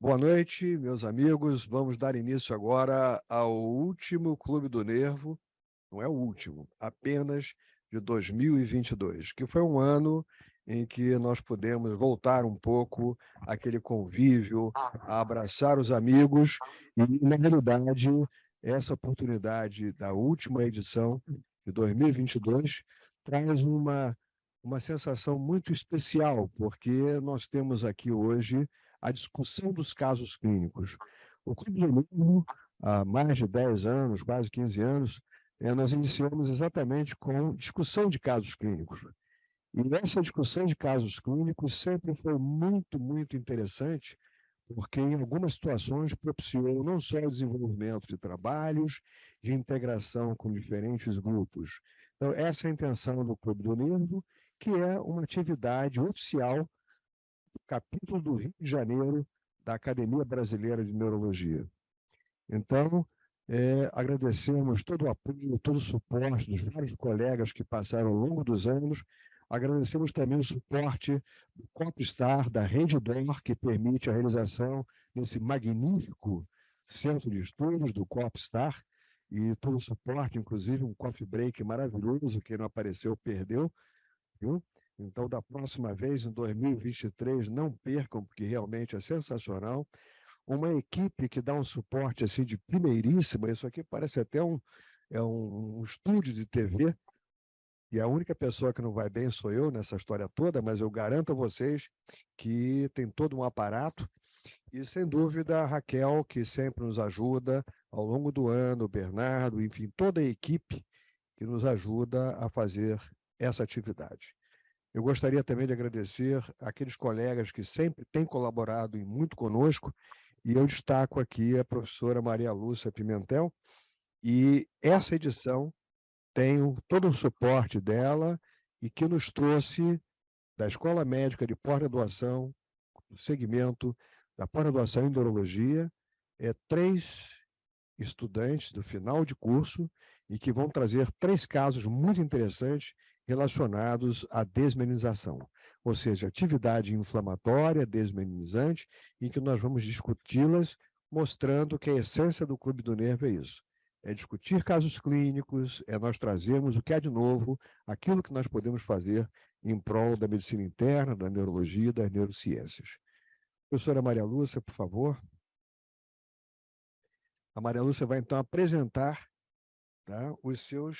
Boa noite, meus amigos. Vamos dar início agora ao último Clube do Nervo, não é o último, apenas de 2022, que foi um ano em que nós pudemos voltar um pouco àquele convívio, a abraçar os amigos, e, na realidade, essa oportunidade da última edição de 2022 traz uma sensação muito especial, porque nós temos aqui hoje a discussão dos casos clínicos. O Clube do Nervo, há mais de 10 anos, quase 15 anos, nós iniciamos exatamente com discussão de casos clínicos. E essa discussão de casos clínicos sempre foi muito interessante, porque em algumas situações propiciou não só o desenvolvimento de trabalhos, de integração com diferentes grupos. Então, essa é a intenção do Clube do Nervo, que é uma atividade oficial do capítulo do Rio de Janeiro da Academia Brasileira de Neurologia. Então, agradecemos todo o apoio, todo o suporte dos vários colegas que passaram ao longo dos anos. Agradecemos também o suporte do COPSTAR, da Rede DOR, que permite a realização desse magnífico centro de estudos do COPSTAR, e todo o suporte, inclusive um coffee break maravilhoso, quem não apareceu perdeu, viu? Então, da próxima vez, em 2023, não percam, porque realmente é sensacional. Uma equipe que dá um suporte assim de primeiríssima, isso aqui parece até um estúdio de TV, e a única pessoa que não vai bem sou eu nessa história toda, mas eu garanto a vocês que tem todo um aparato, e sem dúvida a Raquel, que sempre nos ajuda ao longo do ano, o Bernardo, enfim, toda a equipe que nos ajuda a fazer essa atividade. Eu gostaria também de agradecer aqueles colegas que sempre têm colaborado muito conosco, e eu destaco aqui a professora Maria Lúcia Pimentel, e essa edição tem todo o suporte dela e que nos trouxe da Escola Médica de Pós-Graduação, do segmento da pós-graduação em neurologia, 3 estudantes do final de curso e que vão trazer 3 casos muito interessantes relacionados à desmeminização, ou seja, atividade inflamatória, desmeninizante, em que nós vamos discuti-las, mostrando que a essência do Clube do Nervo é isso. É discutir casos clínicos, é nós trazermos o que há de novo, aquilo que nós podemos fazer em prol da medicina interna, da neurologia e das neurociências. Professora Maria Lúcia, por favor. A Maria Lúcia vai, então, apresentar, tá, os seus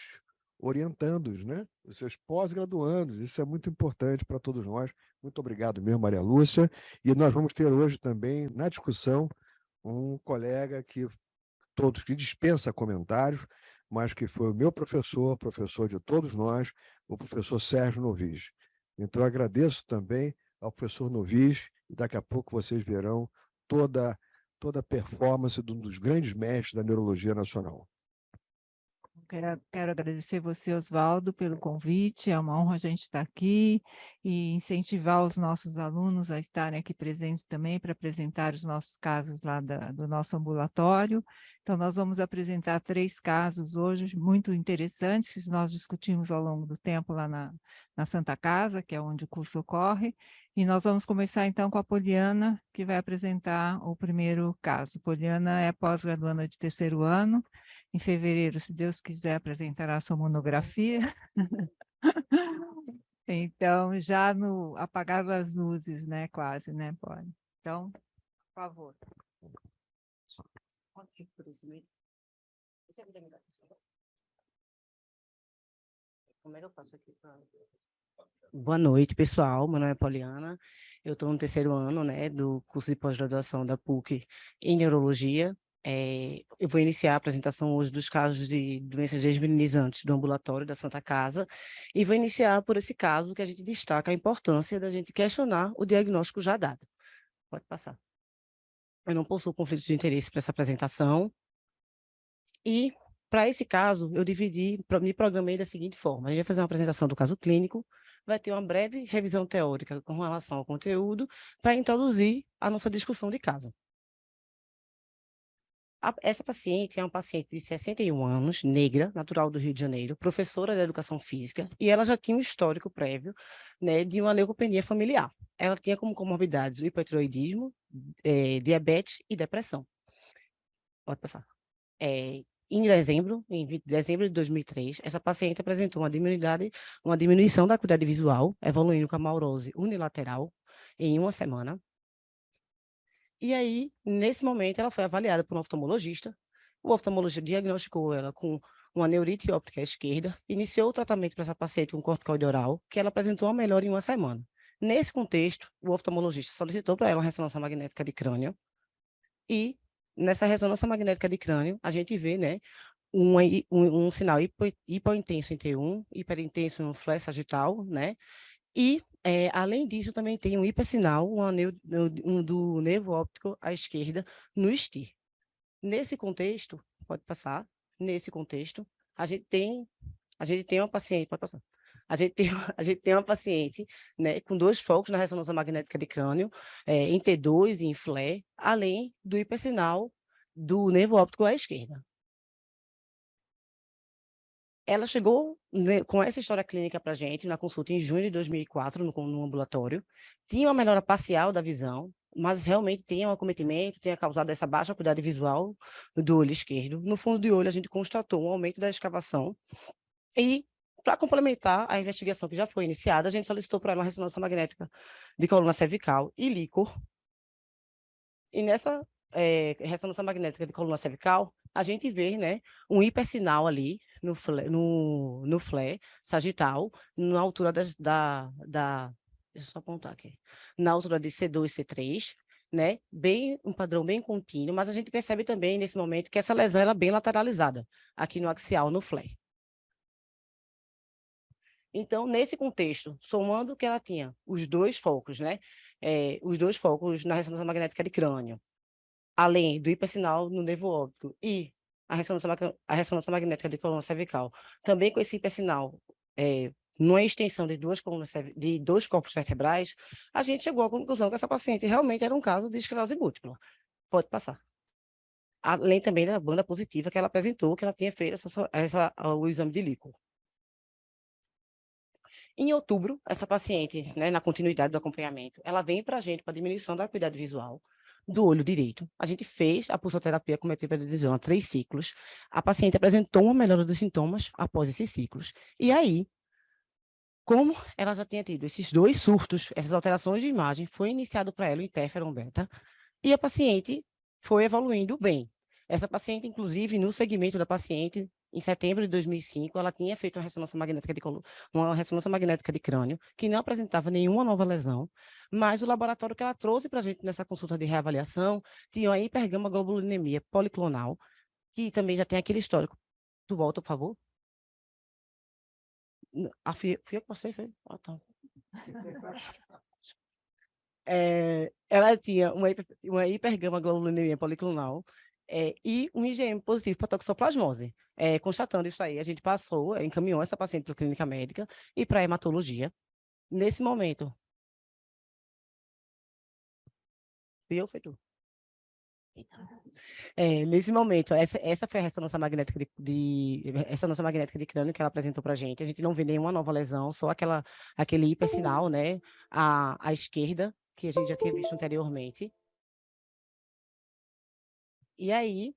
orientandos, né? Os seus pós-graduandos. Isso é muito importante para todos nós. Muito obrigado mesmo, Maria Lúcia. E nós vamos ter hoje também, na discussão, um colega que dispensa comentários, mas que foi o meu professor, professor de todos nós, o professor Sérgio Novis. Então, eu agradeço também ao professor Novis, e daqui a pouco vocês verão toda a performance de um dos grandes mestres da neurologia nacional. Quero agradecer você, Oswaldo, pelo convite. É uma honra a gente estar aqui e incentivar os nossos alunos a estarem aqui presentes também para apresentar os nossos casos lá do nosso ambulatório. Então, nós vamos apresentar 3 casos hoje muito interessantes que nós discutimos ao longo do tempo lá na Santa Casa, que é onde o curso ocorre. E nós vamos começar, então, com a Poliana, que vai apresentar o primeiro caso. Poliana é pós-graduanda de 3º ano. Em fevereiro, se Deus quiser, apresentará a sua monografia. Então, já no apagar das luzes, né? Quase, né, Poli? Então, por favor. Como é que eu faço aqui? Boa noite, pessoal. Meu nome é Poliana. Eu estou no 3º ano, né, do curso de pós-graduação da PUC em Neurologia. Eu vou iniciar a apresentação hoje dos casos de doenças desmeninizantes do ambulatório da Santa Casa e vou iniciar por esse caso que a gente destaca a importância da gente questionar o diagnóstico já dado. Pode passar. Eu não possuo conflito de interesse para essa apresentação e, para esse caso, eu me programei da seguinte forma: a gente vai fazer uma apresentação do caso clínico, vai ter uma breve revisão teórica com relação ao conteúdo para introduzir a nossa discussão de caso. Essa paciente é uma paciente de 61 anos, negra, natural do Rio de Janeiro, professora de educação física, e ela já tinha um histórico prévio, né, de uma leucopenia familiar. Ela tinha como comorbidades o hipertiroidismo, diabetes e depressão. Pode passar. Em dezembro, em 20 de dezembro de 2003, essa paciente apresentou uma diminuição da acuidade visual, evoluindo com a maurose unilateral em uma semana. E aí, nesse momento, ela foi avaliada por um oftalmologista. O oftalmologista diagnosticou ela com uma neurite óptica esquerda, iniciou o tratamento para essa paciente com corticoide oral, que ela apresentou uma melhora em uma semana. Nesse contexto, o oftalmologista solicitou para ela uma ressonância magnética de crânio, e nessa ressonância magnética de crânio, a gente vê, né, um sinal hipointenso em T1, hiperintenso no flash sagital, né, e, além disso, também tem um hipersinal, do nervo óptico à esquerda, no STIR. Nesse contexto, pode passar, nesse contexto, a gente tem uma paciente, pode passar. A gente tem uma paciente, né, com 2 focos na ressonância magnética de crânio, em T2 e em FLE, além do hipersinal do nervo óptico à esquerda. Ela chegou, né, com essa história clínica para a gente, na consulta em junho de 2004, no ambulatório. Tinha uma melhora parcial da visão, mas realmente tinha um acometimento, tinha causado essa baixa acuidade visual do olho esquerdo. No fundo do olho, a gente constatou um aumento da escavação. E, para complementar a investigação que já foi iniciada, a gente solicitou para ela uma ressonância magnética de coluna cervical e líquor. E nessa ressonância magnética de coluna cervical, a gente vê, né, um hipersinal ali no FLE sagital, na altura deixa eu só apontar aqui, na altura de C2 e C3, né, um padrão bem contínuo, mas a gente percebe também, nesse momento, que essa lesão ela é bem lateralizada, aqui no axial, no FLE. Então, nesse contexto, somando que ela tinha os 2 focos, né, os 2 focos na ressonância magnética de crânio, além do hipersinal no nervo óptico e a ressonância magnética de coluna cervical, também com esse hipersinal, numa extensão de 2 corpos vertebrais, a gente chegou à conclusão que essa paciente realmente era um caso de esclerose múltipla. Pode passar. Além também da banda positiva que ela apresentou, que ela tinha feito o exame de líquor. Em outubro, essa paciente, né, na continuidade do acompanhamento, ela vem para a gente para diminuição da acuidade visual do olho direito. A gente fez a pulsoterapia com metylprednisona 3 ciclos. A paciente apresentou uma melhora dos sintomas após esses ciclos. E aí, como ela já tinha tido esses 2 surtos, essas alterações de imagem, foi iniciado para ela o interferon beta, e a paciente foi evoluindo bem. Essa paciente, inclusive, no segmento da paciente, em setembro de 2005, ela tinha feito uma ressonância magnética de crânio, que não apresentava nenhuma nova lesão, mas o laboratório que ela trouxe para a gente nessa consulta de reavaliação tinha uma hipergama-globulinemia policlonal, que também já tem aquele histórico. Tu volta, por favor? Fui eu que passei, foi? Ah, tá. Ela tinha uma hipergama-globulinemia policlonal, e um IgM positivo para toxoplasmose. Constatando isso aí, a gente encaminhou essa paciente para a clínica médica e para a hematologia. Nesse momento, fui eu, foi tu. Nesse momento, essa foi a ressonância magnética ressonância magnética de crânio que ela apresentou para a gente. A gente não vê nenhuma nova lesão, só aquele hipersinal, né, à esquerda, que a gente já tinha visto anteriormente. E aí,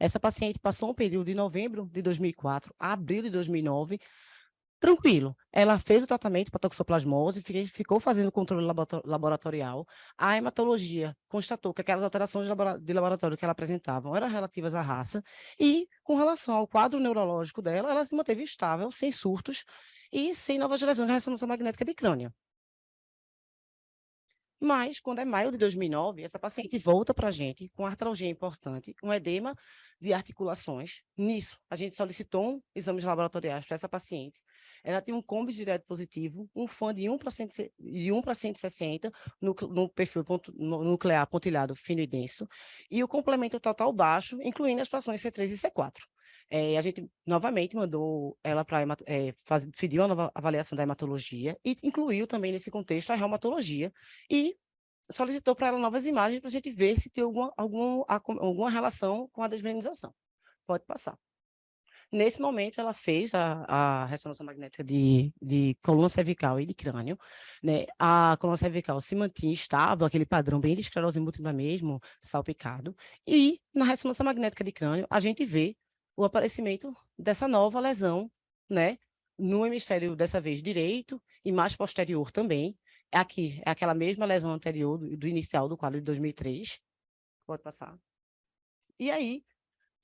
essa paciente passou um período de novembro de 2004 a abril de 2009, tranquilo. Ela fez o tratamento para toxoplasmose, ficou fazendo controle laboratorial. A hematologia constatou que aquelas alterações de laboratório que ela apresentava eram relativas à raça, e com relação ao quadro neurológico dela, ela se manteve estável, sem surtos e sem novas lesões de ressonância magnética de crânio. Mas, quando é maio de 2009, essa paciente volta para a gente com artralgia importante, um edema de articulações. Nisso, a gente solicitou exames laboratoriais para essa paciente. Ela tinha um combis direto positivo, um FAN de 1 para 160 no perfil nuclear pontilhado fino e denso, e o complemento total baixo, incluindo as frações C3 e C4. A gente novamente mandou ela para pediu uma nova avaliação da hematologia e incluiu também nesse contexto a reumatologia, e solicitou para ela novas imagens para a gente ver se tem alguma relação com a desmilinização. Pode passar. Nesse momento, ela fez a ressonância magnética de coluna cervical e de crânio, né? A coluna cervical se mantinha estável, aquele padrão bem de esclerose múltipla mesmo, salpicado. E na ressonância magnética de crânio, a gente vê o aparecimento dessa nova lesão, né? No hemisfério, dessa vez, direito e mais posterior também. Aqui, é aquela mesma lesão anterior do inicial do quadro de 2003. Pode passar. E aí,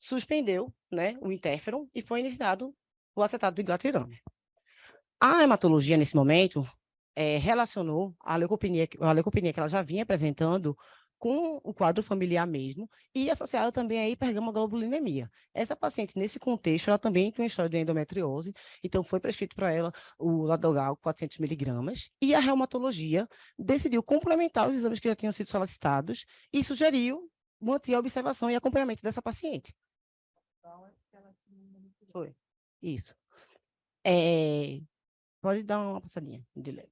suspendeu, né, o interferon e foi iniciado o acetato de glatirane. A hematologia, nesse momento, relacionou a leucopenia que ela já vinha apresentando com o quadro familiar mesmo e associada também à hipergamaglobulinemia. Essa paciente, nesse contexto, ela também tem uma história de endometriose, então foi prescrito para ela o Ladogal 400 miligramas e a reumatologia decidiu complementar os exames que já tinham sido solicitados e sugeriu manter a observação e acompanhamento dessa paciente. Foi. Isso. Pode dar uma passadinha de leve.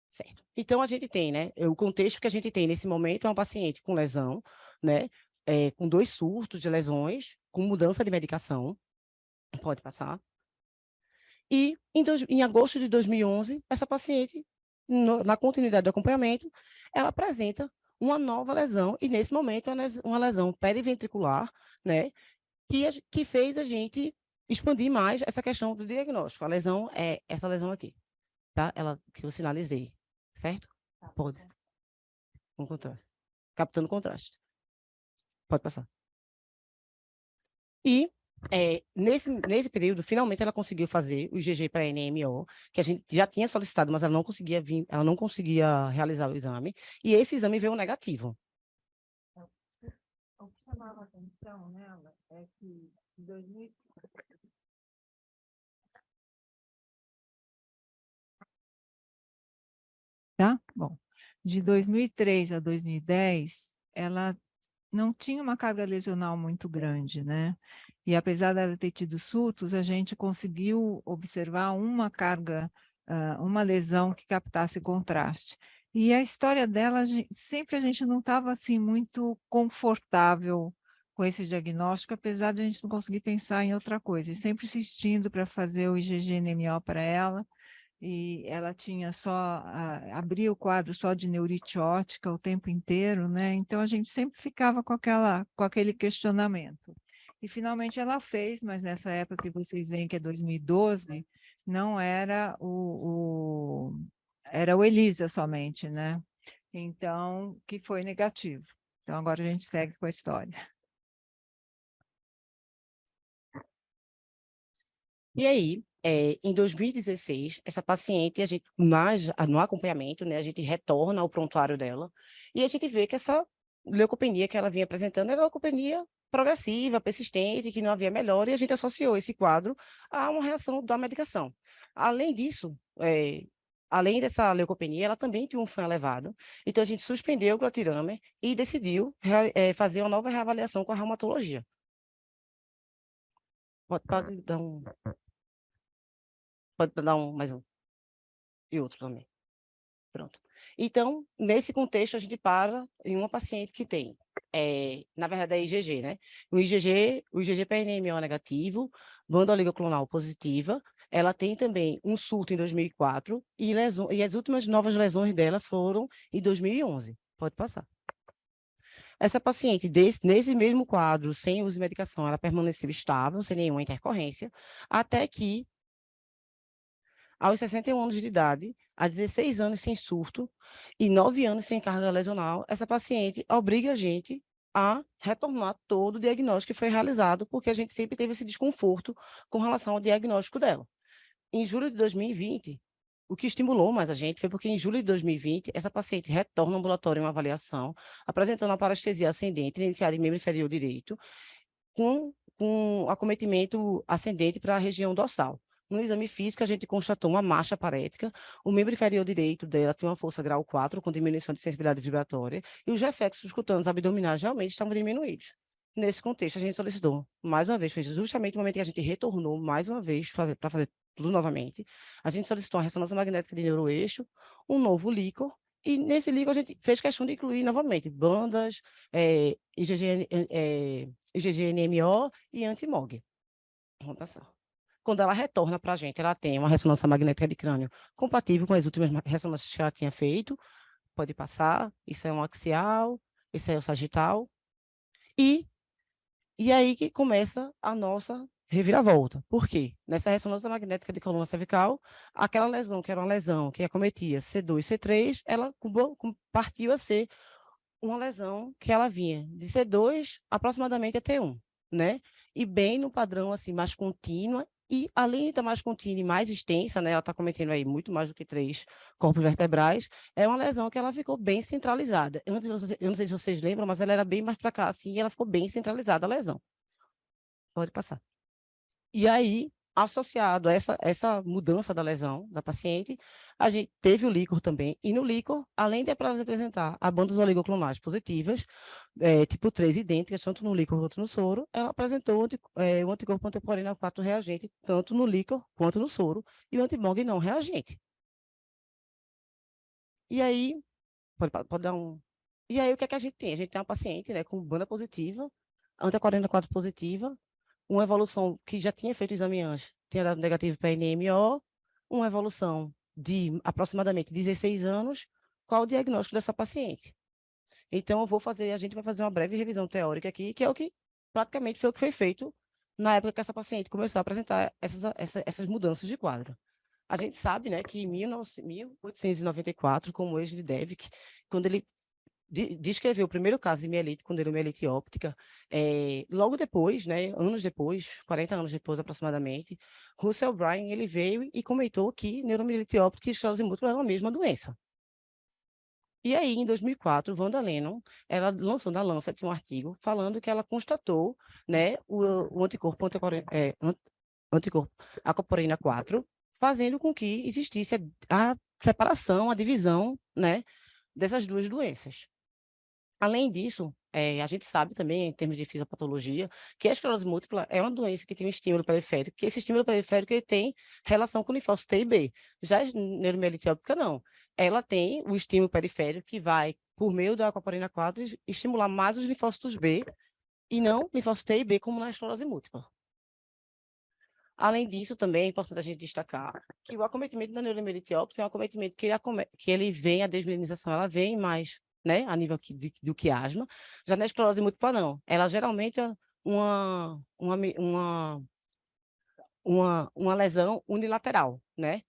Certo. Então, a gente tem, né? O contexto que a gente tem nesse momento é uma paciente com lesão, né? Com 2 surtos de lesões, com mudança de medicação. Pode passar. E, em agosto de 2011, essa paciente, na continuidade do acompanhamento, ela apresenta uma nova lesão, e nesse momento, uma lesão periventricular, né? Que fez a gente expandir mais essa questão do diagnóstico. A lesão é essa lesão aqui, tá? Ela que eu sinalizei, certo? Pode. Vamos contraste. Captando contraste. Pode passar. E nesse período, finalmente ela conseguiu fazer o IgG para NMO, que a gente já tinha solicitado, mas ela não conseguia realizar o exame, e esse exame veio negativo. O que chamava a atenção nela é que em 2000... Tá? Bom, de 2003 a 2010, ela não tinha uma carga lesional muito grande, né? E apesar dela ter tido surtos, a gente conseguiu observar uma carga, uma lesão que captasse contraste. E a história dela, sempre a gente não estava assim muito confortável com esse diagnóstico, apesar de a gente não conseguir pensar em outra coisa, e sempre insistindo para fazer o IgG-NMO para ela, e ela tinha só, abria o quadro só de neurite óptica o tempo inteiro, né? Então a gente sempre ficava com aquele questionamento. E finalmente ela fez, mas nessa época que vocês veem que é 2012, não era era o ELISA somente, né? Então, que foi negativo. Então agora a gente segue com a história. E aí, em 2016, essa paciente, a gente, no acompanhamento, né, a gente retorna ao prontuário dela e a gente vê que essa leucopenia que ela vinha apresentando era uma leucopenia progressiva, persistente, que não havia melhora, e a gente associou esse quadro a uma reação da medicação. Além disso, além dessa leucopenia, ela também tinha um FAN elevado, então a gente suspendeu o glotirame e decidiu fazer uma nova reavaliação com a reumatologia. Pode dar um... Pode dar mais um. E outro também. Pronto. Então, nesse contexto, a gente para em uma paciente que tem, na verdade, é IgG, né? O IgG PNMO negativo, banda oligoclonal positiva, ela tem também um surto em 2004 e as últimas novas lesões dela foram em 2011. Pode passar. Essa paciente, nesse mesmo quadro, sem uso de medicação, ela permaneceu estável, sem nenhuma intercorrência, até que aos 61 anos de idade, há 16 anos sem surto e 9 anos sem carga lesional, essa paciente obriga a gente a retornar todo o diagnóstico que foi realizado, porque a gente sempre teve esse desconforto com relação ao diagnóstico dela. Em julho de 2020, o que estimulou mais a gente foi porque em julho de 2020, essa paciente retorna ao ambulatório em uma avaliação, apresentando uma parestesia ascendente iniciada em membro inferior direito, com acometimento ascendente para a região dorsal. No exame físico, a gente constatou uma marcha parética, o membro inferior direito dela tinha uma força grau 4, com diminuição de sensibilidade vibratória, e os reflexos cutâneos abdominais realmente estavam diminuídos. Nesse contexto, a gente solicitou, mais uma vez, foi justamente o momento que a gente retornou, mais uma vez, para fazer tudo novamente, a gente solicitou uma ressonância magnética de neuroeixo, um novo líquor E nesse livro a gente fez questão de incluir novamente bandas, IgG-NMO e anti-MOG. Vamos passar. Quando ela retorna para a gente, ela tem uma ressonância magnética de crânio compatível com as últimas ressonâncias que ela tinha feito. Pode passar. Isso é um axial, isso é o sagital. E aí que começa a nossa reviravolta. Por quê? Nessa ressonância magnética de coluna cervical, aquela lesão, que era uma lesão que acometia C2 e C3, ela partiu a ser uma lesão que ela vinha de C2 aproximadamente a T1, né? E bem no padrão assim mais contínua, e além de estar mais contínua e mais extensa, né? Ela está cometendo aí muito mais do que 3 corpos vertebrais, é uma lesão que ela ficou bem centralizada. Eu não sei se vocês lembram, mas ela era bem mais para cá assim, e ela ficou bem centralizada a lesão. Pode passar. E aí, associado a essa mudança da lesão da paciente, a gente teve o líquor também, e no líquor, além de ela apresentar a bandas oligoclonais positivas, tipo 3 idênticas, tanto no líquor quanto no soro, ela apresentou o anticorpo antiporina 4 reagente, tanto no líquor quanto no soro, e o antimog não reagente. E aí, pode dar um... E aí, o que é que a gente tem? A gente tem uma paciente, né, com banda positiva, anti-porina 4 positiva, uma evolução que já tinha feito o exame antes, tinha dado negativo para NMO, uma evolução de aproximadamente 16 anos. Qual o diagnóstico dessa paciente? Então, a gente vai fazer uma breve revisão teórica aqui, que é o que praticamente foi o que foi feito na época que essa paciente começou a apresentar essas mudanças de quadro. A gente sabe, né, que em 1894, como o de Devic, quando ele descreveu o primeiro caso de mielite, quando era mielite óptica, logo depois, né, anos depois, 40 anos depois aproximadamente, Russell Bryan ele veio e comentou que neuromielite óptica e esclerose múltipla eram a mesma doença. E aí, em 2004, Wanda Lennon, ela lançou na Lancet um artigo falando que ela constatou, né, o anticorpo aquaporina 4, fazendo com que existisse a separação, a divisão, né, dessas duas doenças. Além disso, a gente sabe também, em termos de fisiopatologia, que a esclerose múltipla é uma doença que tem um estímulo periférico, que esse estímulo periférico ele tem relação com o linfócito T e B. Já a neuromielite óptica, não. Ela tem o estímulo periférico que vai, por meio da aquaporina 4, estimular mais os linfócitos B e não linfócitos T e B, como na esclerose múltipla. Além disso, também é importante a gente destacar que o acometimento da neuromielite óptica é um acometimento que ele vem, a desmielinização, ela vem mais, né, a nível do que asma. Já na esclerose múltipla, não. Ela geralmente é uma lesão unilateral, né?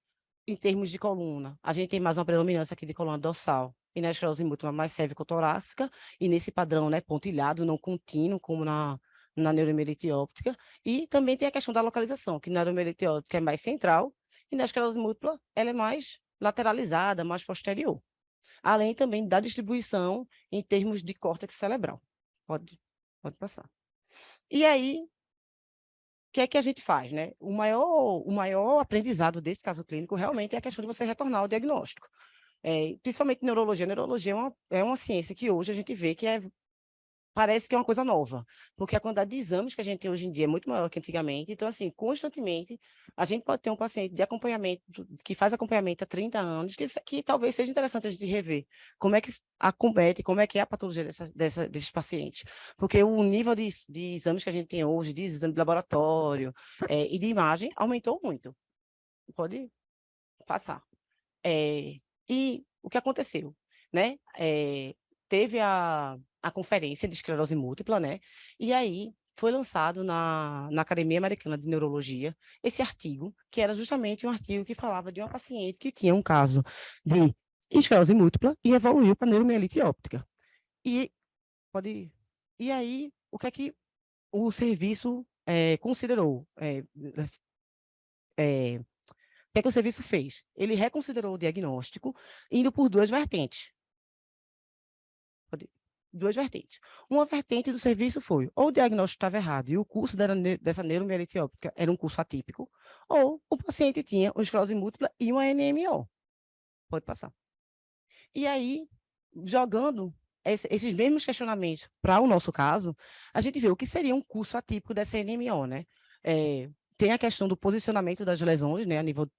Em termos de coluna, a gente tem mais uma predominância aqui de coluna dorsal, e na esclerose múltipla mais cérvico-torácica, e nesse padrão, né, pontilhado, não contínuo, como na neuromielite óptica. E também tem a questão da localização, que na neuromielite óptica é mais central, e na esclerose múltipla ela é mais lateralizada, mais posterior. Além também da distribuição em termos de córtex cerebral. Pode passar. E aí, o que é que a gente faz, né? O maior aprendizado desse caso clínico realmente é a questão de você retornar ao diagnóstico. Principalmente neurologia. Neurologia é uma ciência que hoje a gente vê que parece que é uma coisa nova, porque a quantidade de exames que a gente tem hoje em dia é muito maior que antigamente. Então, assim, constantemente, a gente pode ter um paciente de acompanhamento, que faz acompanhamento há 30 anos, que talvez seja interessante a gente rever como é que acomete, como é que é a patologia desses pacientes. Porque o nível de exames que a gente tem hoje, de exame de laboratório e de imagem, aumentou muito. Pode passar. E o que aconteceu, né? Teve a conferência de esclerose múltipla, né? E aí foi lançado na Academia Americana de Neurologia esse artigo, que era justamente um artigo que falava de uma paciente que tinha um caso de esclerose múltipla e evoluiu para neuromielite óptica. E aí, o que é que o serviço considerou? O que é que o serviço fez? Ele reconsiderou o diagnóstico, indo por duas vertentes. Uma vertente do serviço foi, ou o diagnóstico estava errado e o curso dessa neuromielite óptica era um curso atípico, ou o paciente tinha uma esclerose múltipla e uma NMO. Pode passar. E aí, jogando esses mesmos questionamentos para o nosso caso, a gente vê o que seria um curso atípico dessa NMO, né? Tem a questão do posicionamento das lesões, né, a nível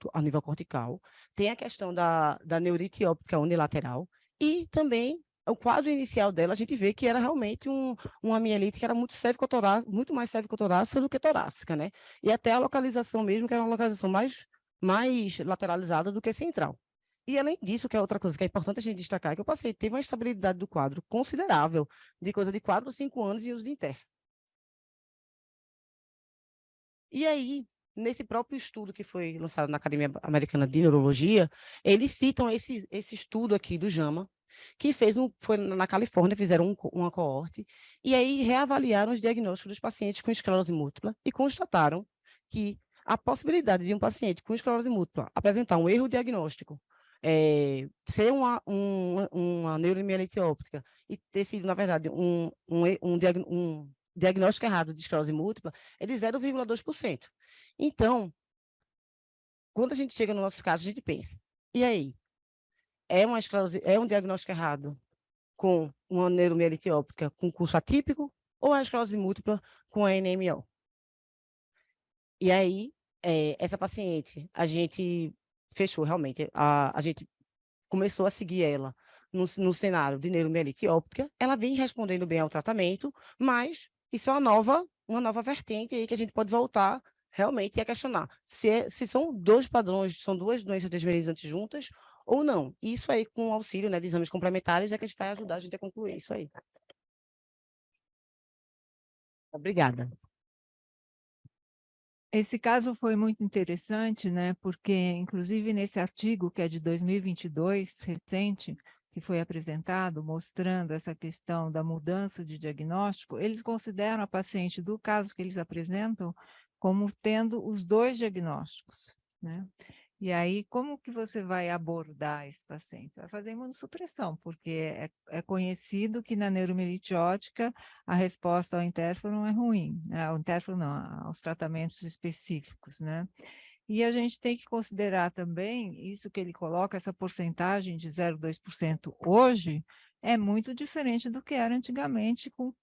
cortical, tem a questão da neurite óptica unilateral, E também o quadro inicial dela, a gente vê que era realmente uma mielite que era muito mais cervicotorácica do que torácica, né? E até a localização mesmo, que era uma localização mais lateralizada do que central. E, além disso, que é outra coisa que é importante a gente destacar, é que o paciente teve uma estabilidade do quadro considerável, de coisa de 4 a 5 anos em uso de interferon. E aí, nesse próprio estudo que foi lançado na Academia Americana de Neurologia, eles citam esse estudo aqui do JAMA, que foi na Califórnia, fizeram uma coorte, e aí reavaliaram os diagnósticos dos pacientes com esclerose múltipla e constataram que a possibilidade de um paciente com esclerose múltipla apresentar um erro diagnóstico, ser uma neuromielite óptica e ter sido, na verdade, um diagnóstico errado de esclerose múltipla é de 0,2%. Então, quando a gente chega no nosso caso, a gente pensa, e aí? É um diagnóstico errado com uma neuromielite óptica com curso atípico ou a esclerose múltipla com a NMO? E aí, essa paciente, a gente fechou realmente, a gente começou a seguir ela no cenário de neuromielite óptica, ela vem respondendo bem ao tratamento, mas isso é uma nova vertente aí que a gente pode voltar realmente a questionar se são dois padrões, são duas doenças desmielizantes juntas ou não. Isso aí, com o auxílio, né, de exames complementares, é que a gente vai ajudar a gente a concluir isso aí. Obrigada. Esse caso foi muito interessante, né? Porque, inclusive, nesse artigo, que é de 2022, recente, que foi apresentado, mostrando essa questão da mudança de diagnóstico, eles consideram a paciente do caso que eles apresentam como tendo os dois diagnósticos, né? E aí, como que você vai abordar esse paciente? Vai fazer imunossupressão, porque é conhecido que na neuromielite óptica a resposta ao interferon é ruim, né? Ao interferon não, aos tratamentos específicos, né? E a gente tem que considerar também, isso que ele coloca, essa porcentagem de 0,2% hoje, é muito diferente do que era antigamente com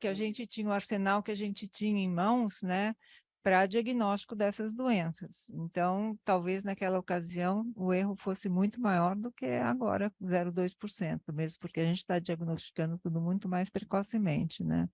que a gente tinha, o arsenal que a gente tinha em mãos, né? Para diagnóstico dessas doenças. Então, talvez naquela ocasião o erro fosse muito maior do que agora, 0,2%, mesmo porque a gente está diagnosticando tudo muito mais precocemente, né?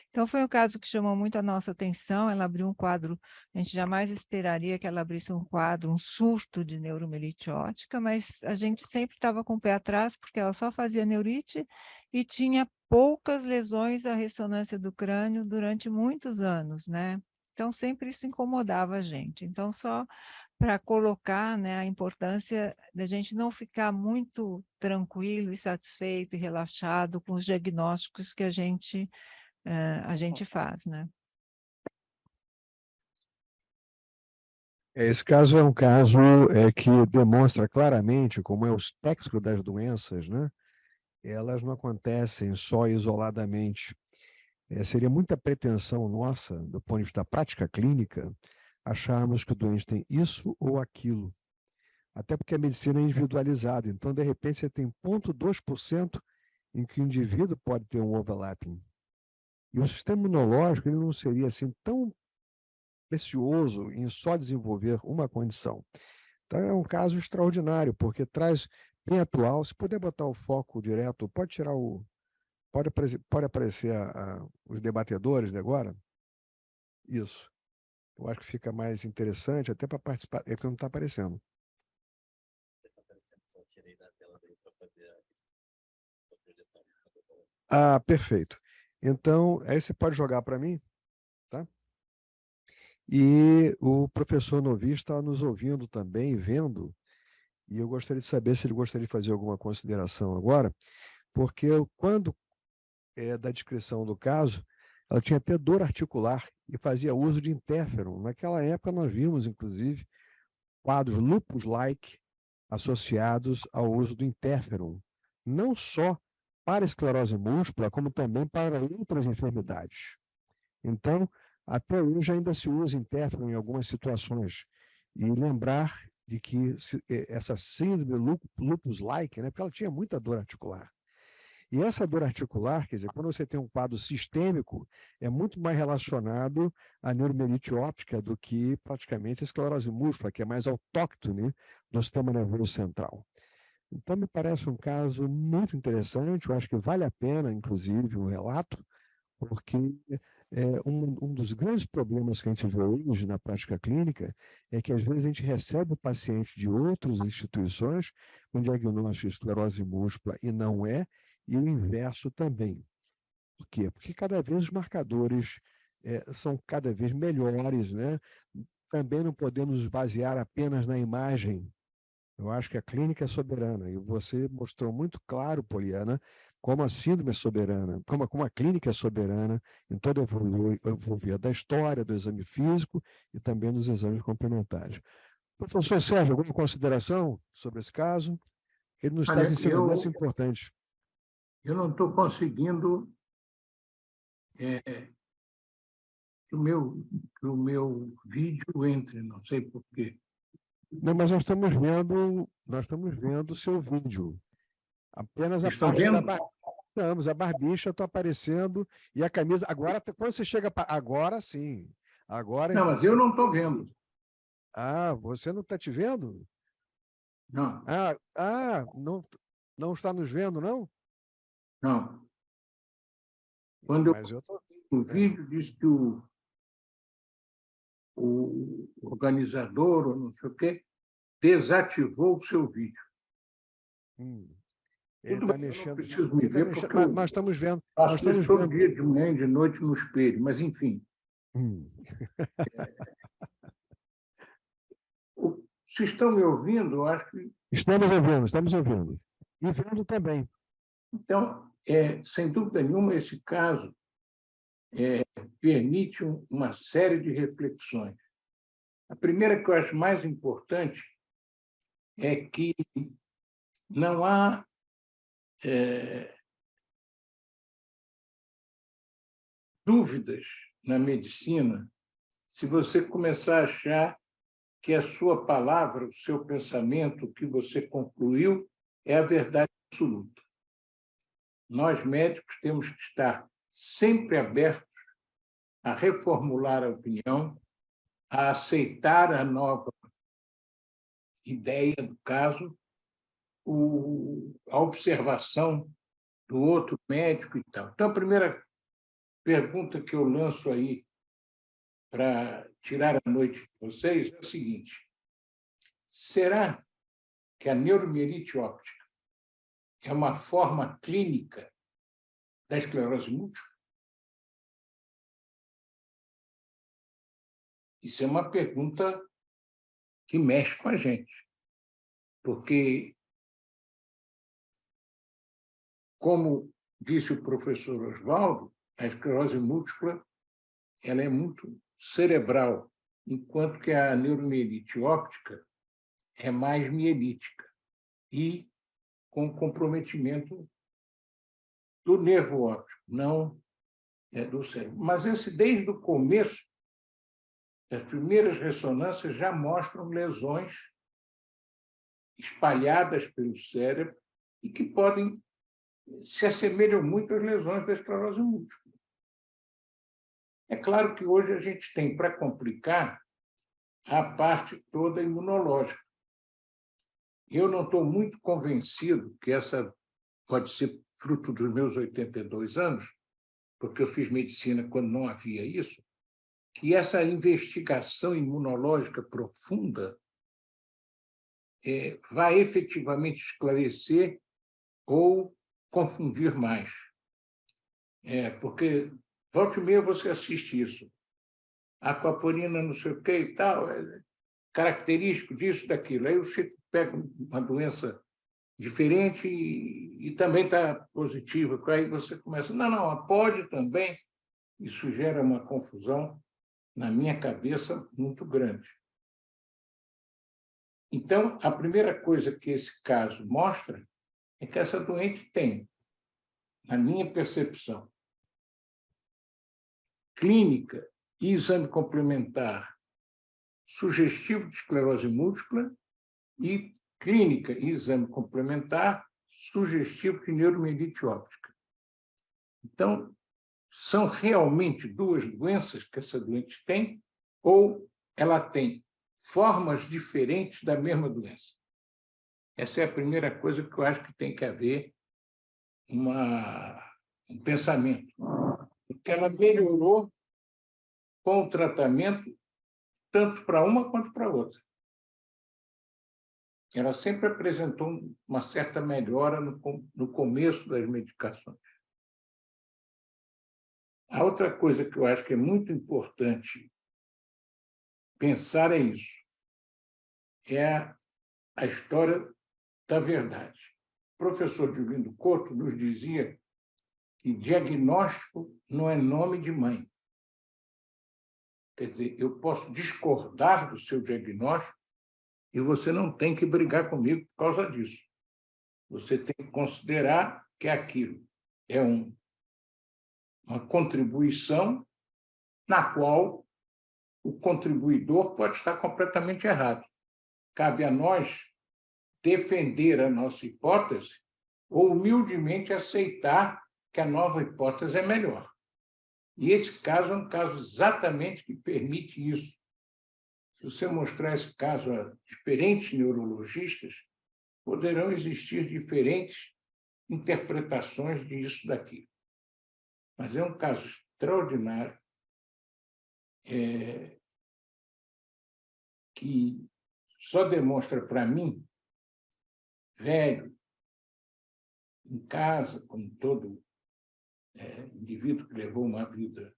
Então, foi um caso que chamou muito a nossa atenção. Ela abriu um quadro, a gente jamais esperaria que ela abrisse um quadro, um surto de neuromielite óptica, mas a gente sempre estava com o pé atrás, porque ela só fazia neurite e tinha poucas lesões à ressonância do crânio durante muitos anos, né? Então, sempre isso incomodava a gente. Então, só para colocar, né, a importância da gente não ficar muito tranquilo e satisfeito e relaxado com os diagnósticos que a gente faz, né? Esse caso é um caso que demonstra claramente como é o espectro das doenças, né? Elas não acontecem só isoladamente. Seria muita pretensão nossa, do ponto de vista da prática clínica, acharmos que o doente tem isso ou aquilo. Até porque a medicina é individualizada. Então, de repente, você tem 0,2% em que o indivíduo pode ter um overlapping. E o sistema imunológico ele não seria assim tão precioso em só desenvolver uma condição. Então, é um caso extraordinário, porque traz bem atual. Se puder botar o foco direto, pode tirar o. Pode aparecer os debatedores de agora? Isso. Eu acho que fica mais interessante, até para participar. É porque não está aparecendo. Ah, perfeito. Então, aí você pode jogar para mim, tá? E o professor Novi está nos ouvindo também, vendo, e eu gostaria de saber se ele gostaria de fazer alguma consideração agora, porque quando da descrição do caso, ela tinha até dor articular e fazia uso de interferon. Naquela época nós vimos, inclusive, quadros lupus-like associados ao uso do interferon, não só para esclerose múltipla, como também para outras enfermidades. Então, até hoje ainda se usa interferon em algumas situações. E lembrar de que essa síndrome lupus-like, né, porque ela tinha muita dor articular. E essa dor articular, quer dizer, quando você tem um quadro sistêmico, é muito mais relacionado à neuromielite óptica do que praticamente a esclerose múltipla, que é mais autóctone do sistema nervoso central. Então, me parece um caso muito interessante, eu acho que vale a pena, inclusive, um relato, porque um dos grandes problemas que a gente vê hoje na prática clínica é que, às vezes, a gente recebe o paciente de outras instituições com diagnóstico de esclerose múltipla e não é, e o inverso também. Por quê? Porque cada vez os marcadores são cada vez melhores, né? Também não podemos nos basear apenas na imagem. Eu acho que a clínica é soberana, e você mostrou muito claro, Poliana, como a síndrome é soberana, como a clínica é soberana em toda a evolução da história, do exame físico e também dos exames complementares. Professor Sérgio, alguma consideração sobre esse caso? Ele nos traz Olha, ensinamentos importantes. eu não estou conseguindo que o meu vídeo entre, não sei por quê. Não, mas nós estamos vendo o seu vídeo. Apenas a Estão parte da vendo? Estamos, a barbicha está aparecendo e a camisa. Agora, quando você chega. Agora sim. Agora. Não, mas eu não estou vendo. Ah, você não está te vendo? Não, Não está nos vendo, não? não. Quando Mas eu estou. o vídeo diz que o organizador, ou não sei o quê, desativou o seu vídeo. Ele Tudo está bem, eu não mexendo. preciso me Ele está ver, mexendo. porque eu Nós estamos vendo. faço isso todo dia, de manhã e de noite, no espelho. Mas, enfim. Se estão me ouvindo, eu acho que... Estamos ouvindo, estamos ouvindo. E vendo também. Então, sem dúvida nenhuma, esse caso permite uma série de reflexões. A primeira que eu acho mais importante é que não há dúvidas na medicina se você começar a achar que a sua palavra, o seu pensamento, o que você concluiu, é a verdade absoluta. Nós, médicos, temos que estar sempre abertos a reformular a opinião, a aceitar a nova ideia do caso, a observação do outro médico e tal. Então, a primeira pergunta que eu lanço aí para tirar a noite de vocês é a seguinte: será que a neuromielite óptica é uma forma clínica da esclerose múltipla? Isso é uma pergunta que mexe com a gente, porque, como disse o professor Oswaldo, a esclerose múltipla ela é muito cerebral, enquanto que a neuromielite óptica é mais mielítica e com comprometimento do nervo óptico, não do cérebro. Mas desde o começo, as primeiras ressonâncias já mostram lesões espalhadas pelo cérebro e que se assemelham muito às lesões da esclerose múltipla. É claro que hoje a gente tem, para complicar, a parte toda imunológica. Eu não estou muito convencido que essa pode ser fruto dos meus 82 anos, porque eu fiz medicina quando não havia isso, que essa investigação imunológica profunda vai efetivamente esclarecer ou confundir mais. Porque, volta e meia, você assiste isso. Aquaporina não sei o que e tal, característico disso, daquilo. Aí você pega uma doença diferente e também está positiva. Aí você começa, não, pode também. Isso gera uma confusão na minha cabeça muito grande. Então, a primeira coisa que esse caso mostra é que essa doente tem, na minha percepção, clínica e exame complementar sugestivo de esclerose múltipla e clínica e exame complementar sugestivo de neuromielite óptica. Então, são realmente duas doenças que essa doente tem ou ela tem formas diferentes da mesma doença? Essa é a primeira coisa que eu acho que tem que haver um pensamento. Porque ela melhorou com o tratamento, tanto para uma quanto para outra. Ela sempre apresentou uma certa melhora no começo das medicações. A outra coisa que eu acho que é muito importante pensar é isso. É a história da verdade. O professor Divino Couto nos dizia que diagnóstico não é nome de mãe. Quer dizer, eu posso discordar do seu diagnóstico e você não tem que brigar comigo por causa disso. Você tem que considerar que aquilo é uma contribuição na qual o contribuidor pode estar completamente errado. Cabe a nós defender a nossa hipótese ou humildemente aceitar que a nova hipótese é melhor. E esse caso é um caso exatamente que permite isso. Se você mostrar esse caso a diferentes neurologistas, poderão existir diferentes interpretações disso daqui. Mas é um caso extraordinário que só demonstra para mim, velho, em casa, como todo indivíduo que levou uma vida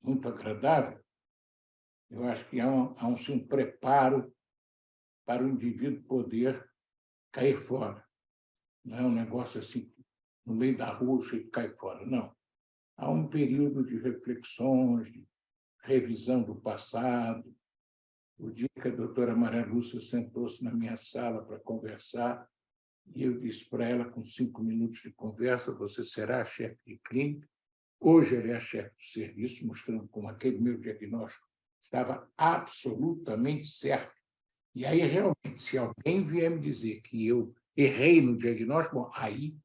muito agradável, eu acho que há um preparo para o indivíduo poder cair fora. Não é um negócio assim, no meio da rua, e cai fora, não. Há um período de reflexões, de revisão do passado. O dia que a doutora Maria Lúcia sentou-se na minha sala para conversar, e eu disse para ela, com 5 minutos de conversa, você será a chefe de clínica. Hoje ela é a chefe do serviço, mostrando como aquele meu diagnóstico estava absolutamente certo. E aí, realmente, se alguém vier me dizer que eu errei no diagnóstico, bom, aí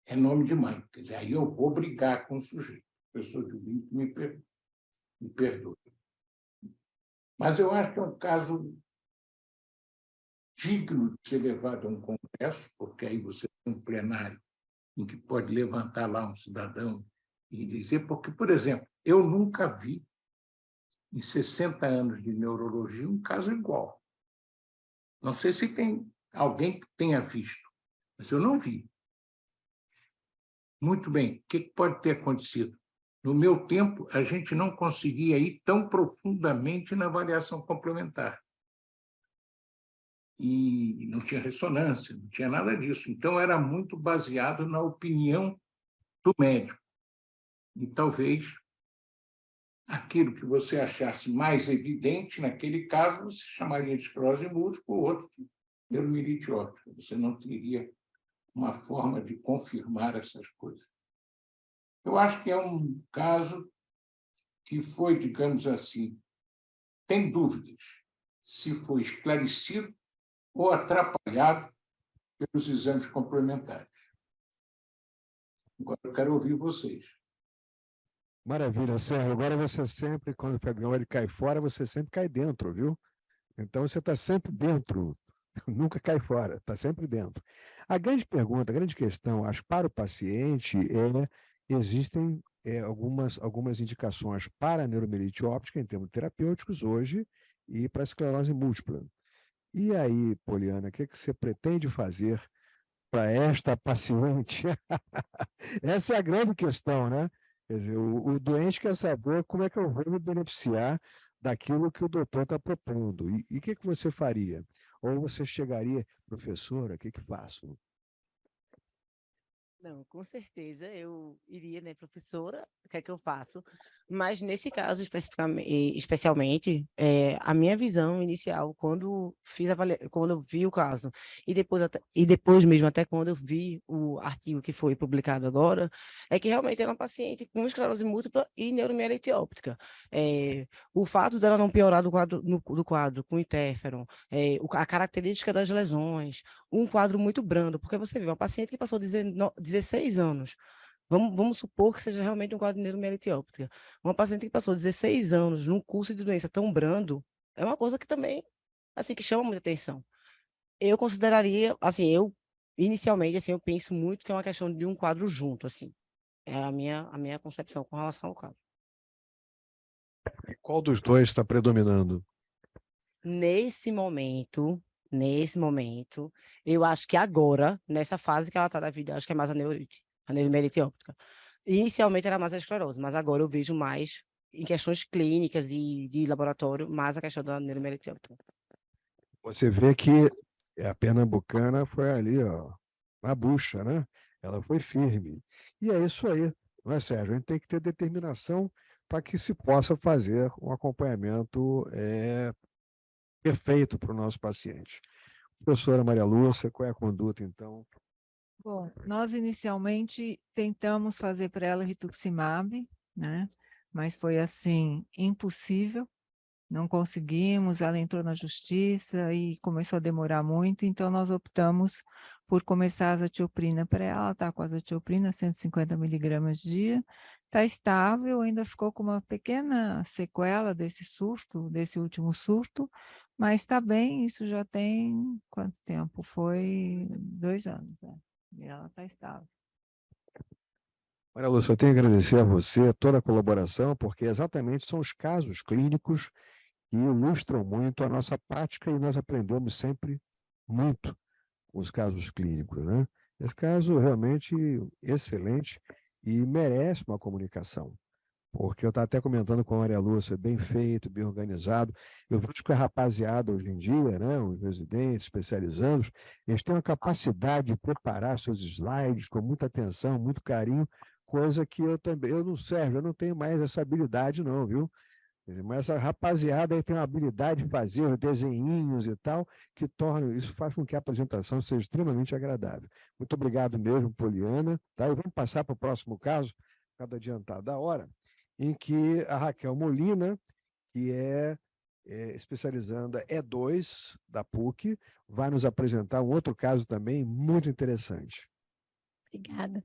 é nome de mãe. Quer dizer, aí eu vou brigar com o sujeito. O professor Julinho me perdoe. Mas eu acho que é um caso digno de ser levado a um congresso, porque aí você tem um plenário em que pode levantar lá um cidadão e dizer, porque, por exemplo, eu nunca vi, em 60 anos de neurologia, um caso igual. Não sei se tem alguém que tenha visto, mas eu não vi. Muito bem, o que pode ter acontecido? No meu tempo, a gente não conseguia ir tão profundamente na avaliação complementar. E não tinha ressonância, não tinha nada disso. Então, era muito baseado na opinião do médico. E talvez aquilo que você achasse mais evidente, naquele caso, você chamaria de esclerose múltipla, ou outro de neuromielite óptica. Você não teria uma forma de confirmar essas coisas. Eu acho que é um caso que foi, digamos assim, tem dúvidas se foi esclarecido ou atrapalhado pelos exames complementares. Agora eu quero ouvir vocês. Maravilha, Sérgio. Agora você sempre, quando o Pedrão ele cai fora, você sempre cai dentro, viu? Então você está sempre dentro, nunca cai fora, está sempre dentro. A grande pergunta, a grande questão, acho, para o paciente existem algumas indicações para a neuromielite óptica em termos terapêuticos hoje e para a esclerose múltipla. E aí, Poliana, o que você pretende fazer para esta paciente? Essa é a grande questão, né? Quer dizer, o doente quer saber como é que eu vou me beneficiar daquilo que o doutor está propondo. E o que você faria? Ou você chegaria, professora, o que faço? Não, com certeza eu iria, né, professora, o que é que eu faço? Mas nesse caso especialmente, a minha visão inicial, quando quando eu vi o caso, e depois mesmo, até quando eu vi o artigo que foi publicado agora, é que realmente era uma paciente com esclerose múltipla e neuromielite óptica. O fato dela não piorar do quadro com interferon, a característica das lesões, um quadro muito brando, porque você vê uma paciente que passou 16 anos, vamos supor que seja realmente um quadro de neuromielite óptica, uma paciente que passou 16 anos num curso de doença tão brando, é uma coisa que também, assim, que chama muita atenção. Eu consideraria, assim, inicialmente, assim, eu penso muito que é uma questão de um quadro junto, assim. É a minha concepção com relação ao quadro. E qual dos dois está predominando? Nesse momento, eu acho que agora, nessa fase que ela está da vida, eu acho que é mais a neuromerite óptica. Inicialmente era mais a esclerose, mas agora eu vejo mais, em questões clínicas e de laboratório, mais a questão da neuromerite óptica. Você vê que a pernambucana foi ali, ó, na bucha, né? Ela foi firme. E é isso aí, não é, Sérgio? A gente tem que ter determinação para que se possa fazer um acompanhamento perfeito para o nosso paciente. Professora Maria Lúcia, qual é a conduta, então? Bom, nós inicialmente tentamos fazer para ela rituximab, né? Mas foi assim, impossível. Não conseguimos, ela entrou na justiça e começou a demorar muito, então nós optamos por começar a azatioprina para ela, está com a azatioprina 150 miligramas dia, está estável, ainda ficou com uma pequena sequela desse surto, desse último surto, mas está bem, isso já tem quanto tempo? Foi 2 anos, né? E ela está estável. Maria Lúcia, eu tenho que agradecer a você toda a colaboração, porque exatamente são os casos clínicos que ilustram muito a nossa prática e nós aprendemos sempre muito com os casos clínicos, né? Esse caso realmente excelente e merece uma comunicação, porque eu estava até comentando com a Maria Lúcia, bem feito, bem organizado. Eu vejo que a rapaziada hoje em dia, né, os residentes, especializandos, eles têm uma capacidade de preparar seus slides com muita atenção, muito carinho, coisa que eu também, eu não serve, eu não tenho mais essa habilidade não, viu? Mas essa rapaziada aí tem uma habilidade de fazer os desenhinhos e tal, que torna, isso faz com que a apresentação seja extremamente agradável. Muito obrigado mesmo, Poliana. Tá? E vamos passar para o próximo caso, cada adiantado da hora, em que a Raquel Molina, que é especializanda E2 da PUC, vai nos apresentar um outro caso também muito interessante. Obrigada.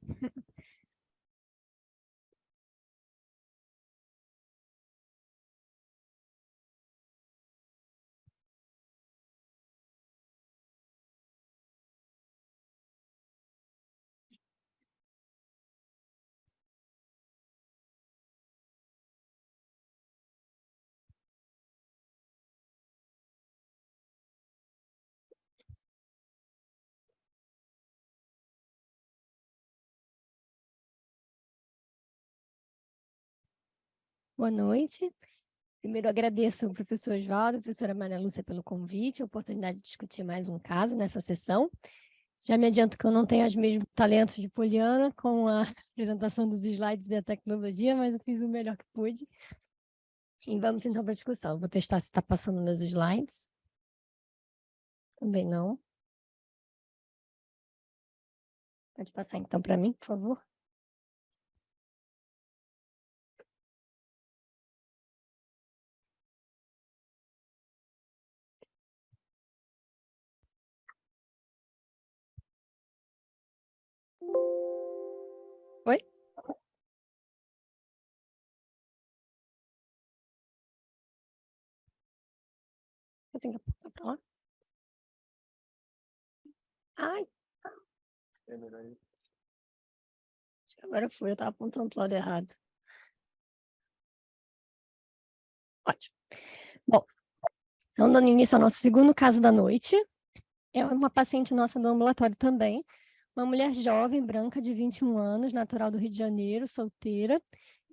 Boa noite. Primeiro, agradeço ao professor Oswaldo, a professora Maria Lúcia pelo convite, a oportunidade de discutir mais um caso nessa sessão. Já me adianto que eu não tenho os mesmos talentos de Poliana com a apresentação dos slides e da tecnologia, mas eu fiz o melhor que pude. E vamos então para a discussão. Vou testar se está passando meus slides. Também não. Pode passar então para mim, por favor. Oi? Eu tenho que apontar para lá. Ai, acho que agora foi, eu estava apontando para o lado errado. Ótimo. Bom, então, dando início ao nosso segundo caso da noite, é uma paciente nossa do ambulatório também, uma mulher jovem, branca, de 21 anos, natural do Rio de Janeiro, solteira,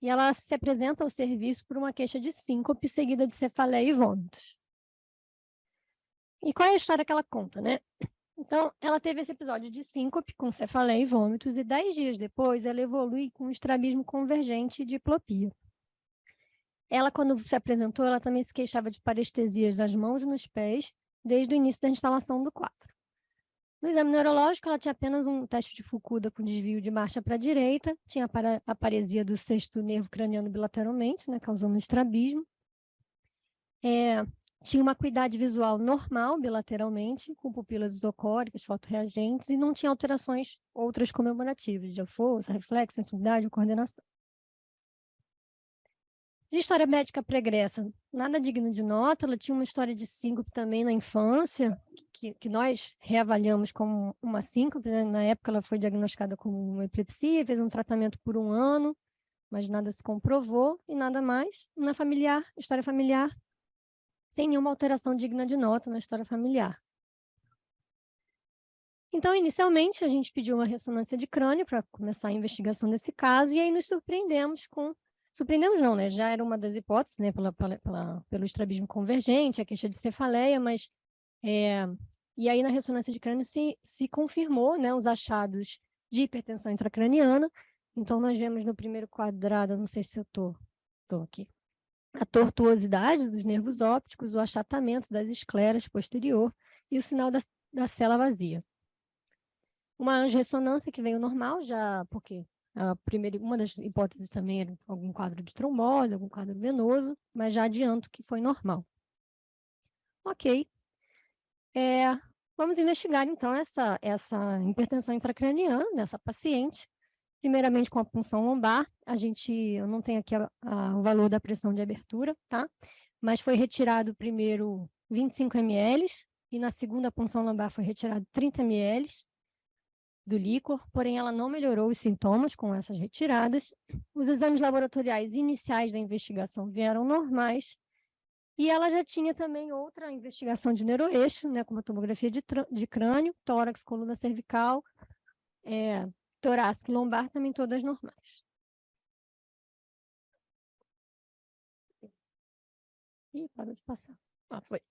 e ela se apresenta ao serviço por uma queixa de síncope seguida de cefaleia e vômitos. E qual é a história que ela conta, né? Então, ela teve esse episódio de síncope com cefaleia e vômitos, e 10 dias depois ela evolui com estrabismo convergente e diplopia. Ela, quando se apresentou, ela também se queixava de parestesias nas mãos e nos pés, desde o início da instalação do quadro. No exame neurológico, ela tinha apenas um teste de Fukuda com desvio de marcha para a direita, tinha a paresia do sexto nervo craniano bilateralmente, né, causando estrabismo. Tinha uma acuidade visual normal bilateralmente, com pupilas isocóricas, fotorreagentes, e não tinha alterações outras comemorativas, de força, reflexo, sensibilidade ou coordenação. De história médica pregressa, nada digno de nota, ela tinha uma história de síncope também na infância, que nós reavaliamos como uma síncope, né? Na época ela foi diagnosticada como uma epilepsia, fez um tratamento por 1 ano, mas nada se comprovou e nada mais. Na história familiar, sem nenhuma alteração digna de nota na história familiar. Então, inicialmente, a gente pediu uma ressonância de crânio para começar a investigação desse caso, e aí nos surpreendemos com... Surpreendemos não, né? Já era uma das hipóteses, né? Pelo estrabismo convergente, a queixa de cefaleia, mas... E aí, na ressonância de crânio, se confirmou, né, os achados de hipertensão intracraniana. Então, nós vemos no primeiro quadrado, não sei se eu estou aqui, a tortuosidade dos nervos ópticos, o achatamento das escleras posterior e o sinal da cela vazia. Uma angiorressonância que veio normal, já porque uma das hipóteses também era algum quadro de trombose, algum quadro venoso, mas já adianto que foi normal. Ok. Vamos investigar, então, essa hipertensão intracraniana dessa paciente. Primeiramente, com a punção lombar. Eu não tenho aqui o valor da pressão de abertura, tá? Mas foi retirado primeiro 25 ml, e na segunda punção lombar foi retirado 30 ml do líquor, porém ela não melhorou os sintomas com essas retiradas. Os exames laboratoriais iniciais da investigação vieram normais, e ela já tinha também outra investigação de neuroeixo, né, como a tomografia de crânio, tórax, coluna cervical, torácica e lombar, também todas normais. Ih, parou de passar. Foi.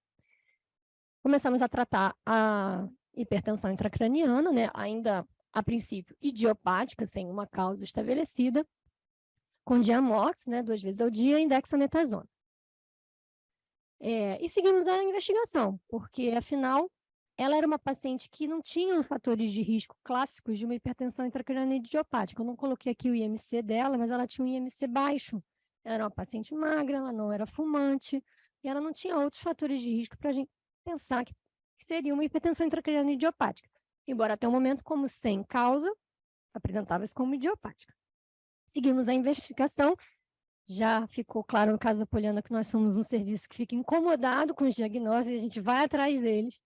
Começamos a tratar a hipertensão intracraniana, né, ainda a princípio idiopática, sem uma causa estabelecida, com Diamox, né, 2 vezes ao dia, e dexametasona. E seguimos a investigação, porque, afinal, ela era uma paciente que não tinha fatores de risco clássicos de uma hipertensão intracraniana idiopática. Eu não coloquei aqui o IMC dela, mas ela tinha um IMC baixo. Ela era uma paciente magra, ela não era fumante, e ela não tinha outros fatores de risco para a gente pensar que seria uma hipertensão intracraniana idiopática. Embora até o momento, como sem causa, apresentava-se como idiopática. Seguimos a investigação. Já ficou claro no caso da Poliana que nós somos um serviço que fica incomodado com os diagnósticos e a gente vai atrás deles.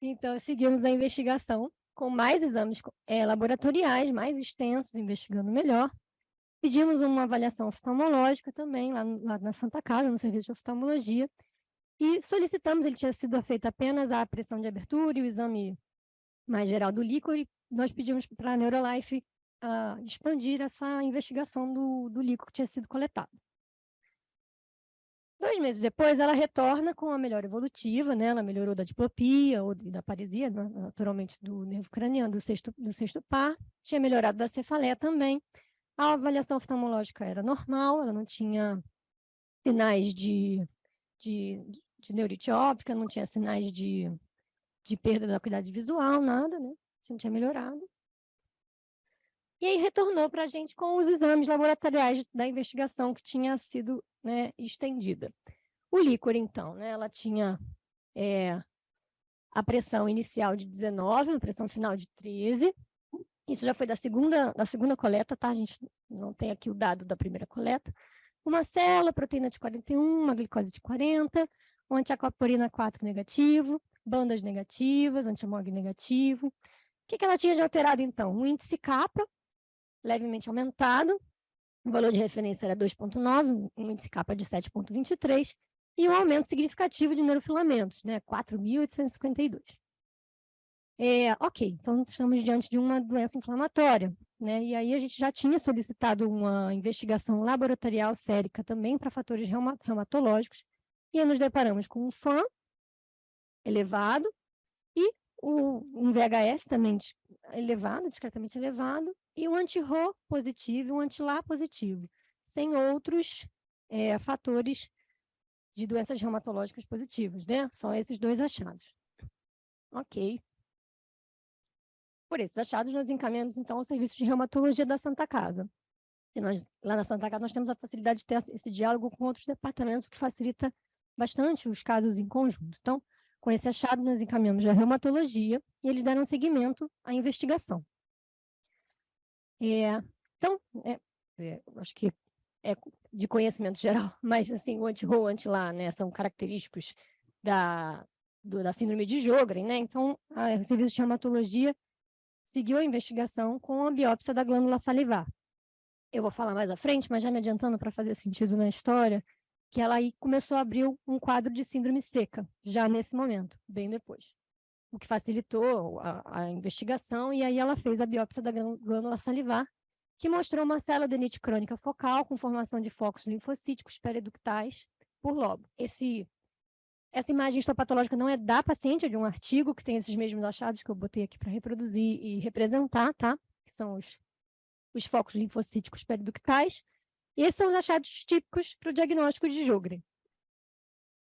Então, seguimos a investigação com mais exames laboratoriais, mais extensos, investigando melhor. Pedimos uma avaliação oftalmológica também, lá na Santa Casa, no serviço de oftalmologia, e solicitamos, ele tinha sido feita apenas a pressão de abertura e o exame mais geral do líquor, e nós pedimos para a Neurolife expandir essa investigação do líquor que tinha sido coletado. 2 meses depois, ela retorna com a melhora evolutiva, né? Ela melhorou da diplopia ou da paresia, né? Naturalmente do nervo craniano, do sexto par, tinha melhorado da cefaleia também. A avaliação oftalmológica era normal, ela não tinha sinais de neurite óptica, não tinha sinais de perda da acuidade visual, nada, né? Não tinha melhorado. E aí retornou para a gente com os exames laboratoriais da investigação que tinha sido, né, estendida. O líquor, então, né, ela tinha a pressão inicial de 19, a pressão final de 13. Isso já foi da segunda coleta, tá? A gente não tem aqui o dado da primeira coleta. Uma célula, proteína de 41, uma glicose de 40, um antiaquaporina 4 negativo, bandas negativas, antimog negativo. O que ela tinha de alterado, então? Um índice kappa, levemente aumentado, o valor de referência era 2,9, um índice kappa de 7,23, e um aumento significativo de neurofilamentos, né, 4.852. Ok, então estamos diante de uma doença inflamatória, né, e aí a gente já tinha solicitado uma investigação laboratorial sérica também para fatores reumatológicos, e aí nos deparamos com um FAM elevado e um VHS também elevado, discretamente elevado, e um anti-Rho positivo e um anti-LA positivo, sem outros fatores de doenças reumatológicas positivas, né? Só esses 2 achados. Ok. Por esses achados, nós encaminhamos, então, ao serviço de reumatologia da Santa Casa. E lá na Santa Casa, nós temos a facilidade de ter esse diálogo com outros departamentos, o que facilita bastante os casos em conjunto. Então, com esse achado, nós encaminhamos a reumatologia e eles deram seguimento à investigação. Então, acho que é de conhecimento geral, mas assim, o anti-Rho, anti-LA, né, são característicos da síndrome de Sjögren, né? Então, o Serviço de Reumatologia seguiu a investigação com a biópsia da glândula salivar. Eu vou falar mais à frente, mas já me adiantando para fazer sentido na história, que ela aí começou a abrir um quadro de síndrome seca, já nesse momento, bem depois. O que facilitou a investigação, e aí ela fez a biópsia da glândula salivar, que mostrou uma célula adenite crônica focal com formação de focos linfocíticos periductais por lobo. Essa imagem histopatológica não é da paciente, é de um artigo que tem esses mesmos achados que eu botei aqui para reproduzir e representar, tá? Que são os focos linfocíticos periductais. E esses são os achados típicos para o diagnóstico de Sjögren.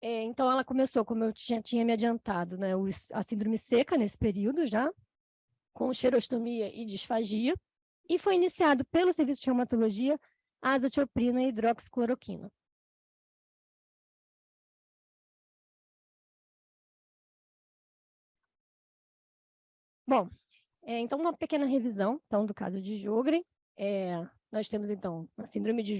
Então, ela começou, como eu tinha me adiantado, né, a síndrome seca nesse período já, com xerostomia e disfagia, e foi iniciado pelo Serviço de Reumatologia a azatioprina e hidroxicloroquina. Bom, então uma pequena revisão então, do caso de Sjögren. Nós temos, então, a síndrome de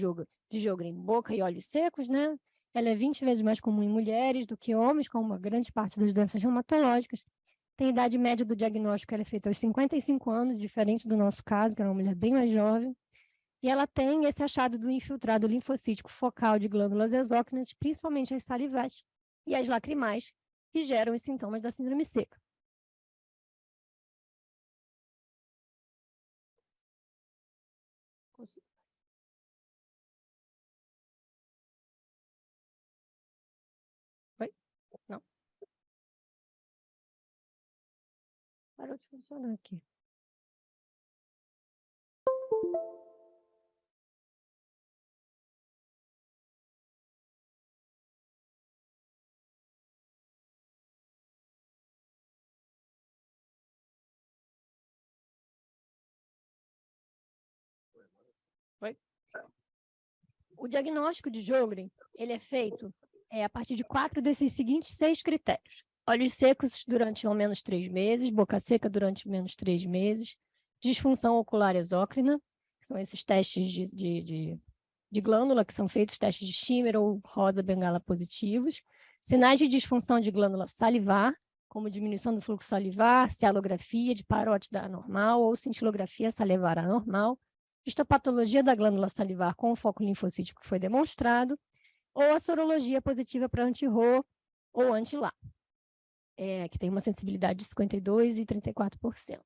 Sjögren, boca e olhos secos, né? Ela é 20 vezes mais comum em mulheres do que homens, como uma grande parte das doenças reumatológicas. Tem idade média do diagnóstico, ela é feita aos 55 anos, diferente do nosso caso, que era uma mulher bem mais jovem. E ela tem esse achado do infiltrado linfocítico focal de glândulas exócrinas, principalmente as salivais e as lacrimais, que geram os sintomas da síndrome seca. Oi? Não. Parou de funcionar aqui. Oi? O diagnóstico de Sjögren, ele é feito a partir de 4 desses seguintes 6 critérios. Olhos secos durante ao menos 3 meses, boca seca durante menos 3 meses, disfunção ocular exócrina, que são esses testes de glândula, que são feitos testes de Schimmer ou rosa bengala positivos, sinais de disfunção de glândula salivar, como diminuição do fluxo salivar, cialografia de parótida anormal ou cintilografia salivar anormal, histopatologia da glândula salivar com o foco linfocítico que foi demonstrado, ou a sorologia positiva para anti-Rho ou anti-LA, que tem uma sensibilidade de 52% e 34%.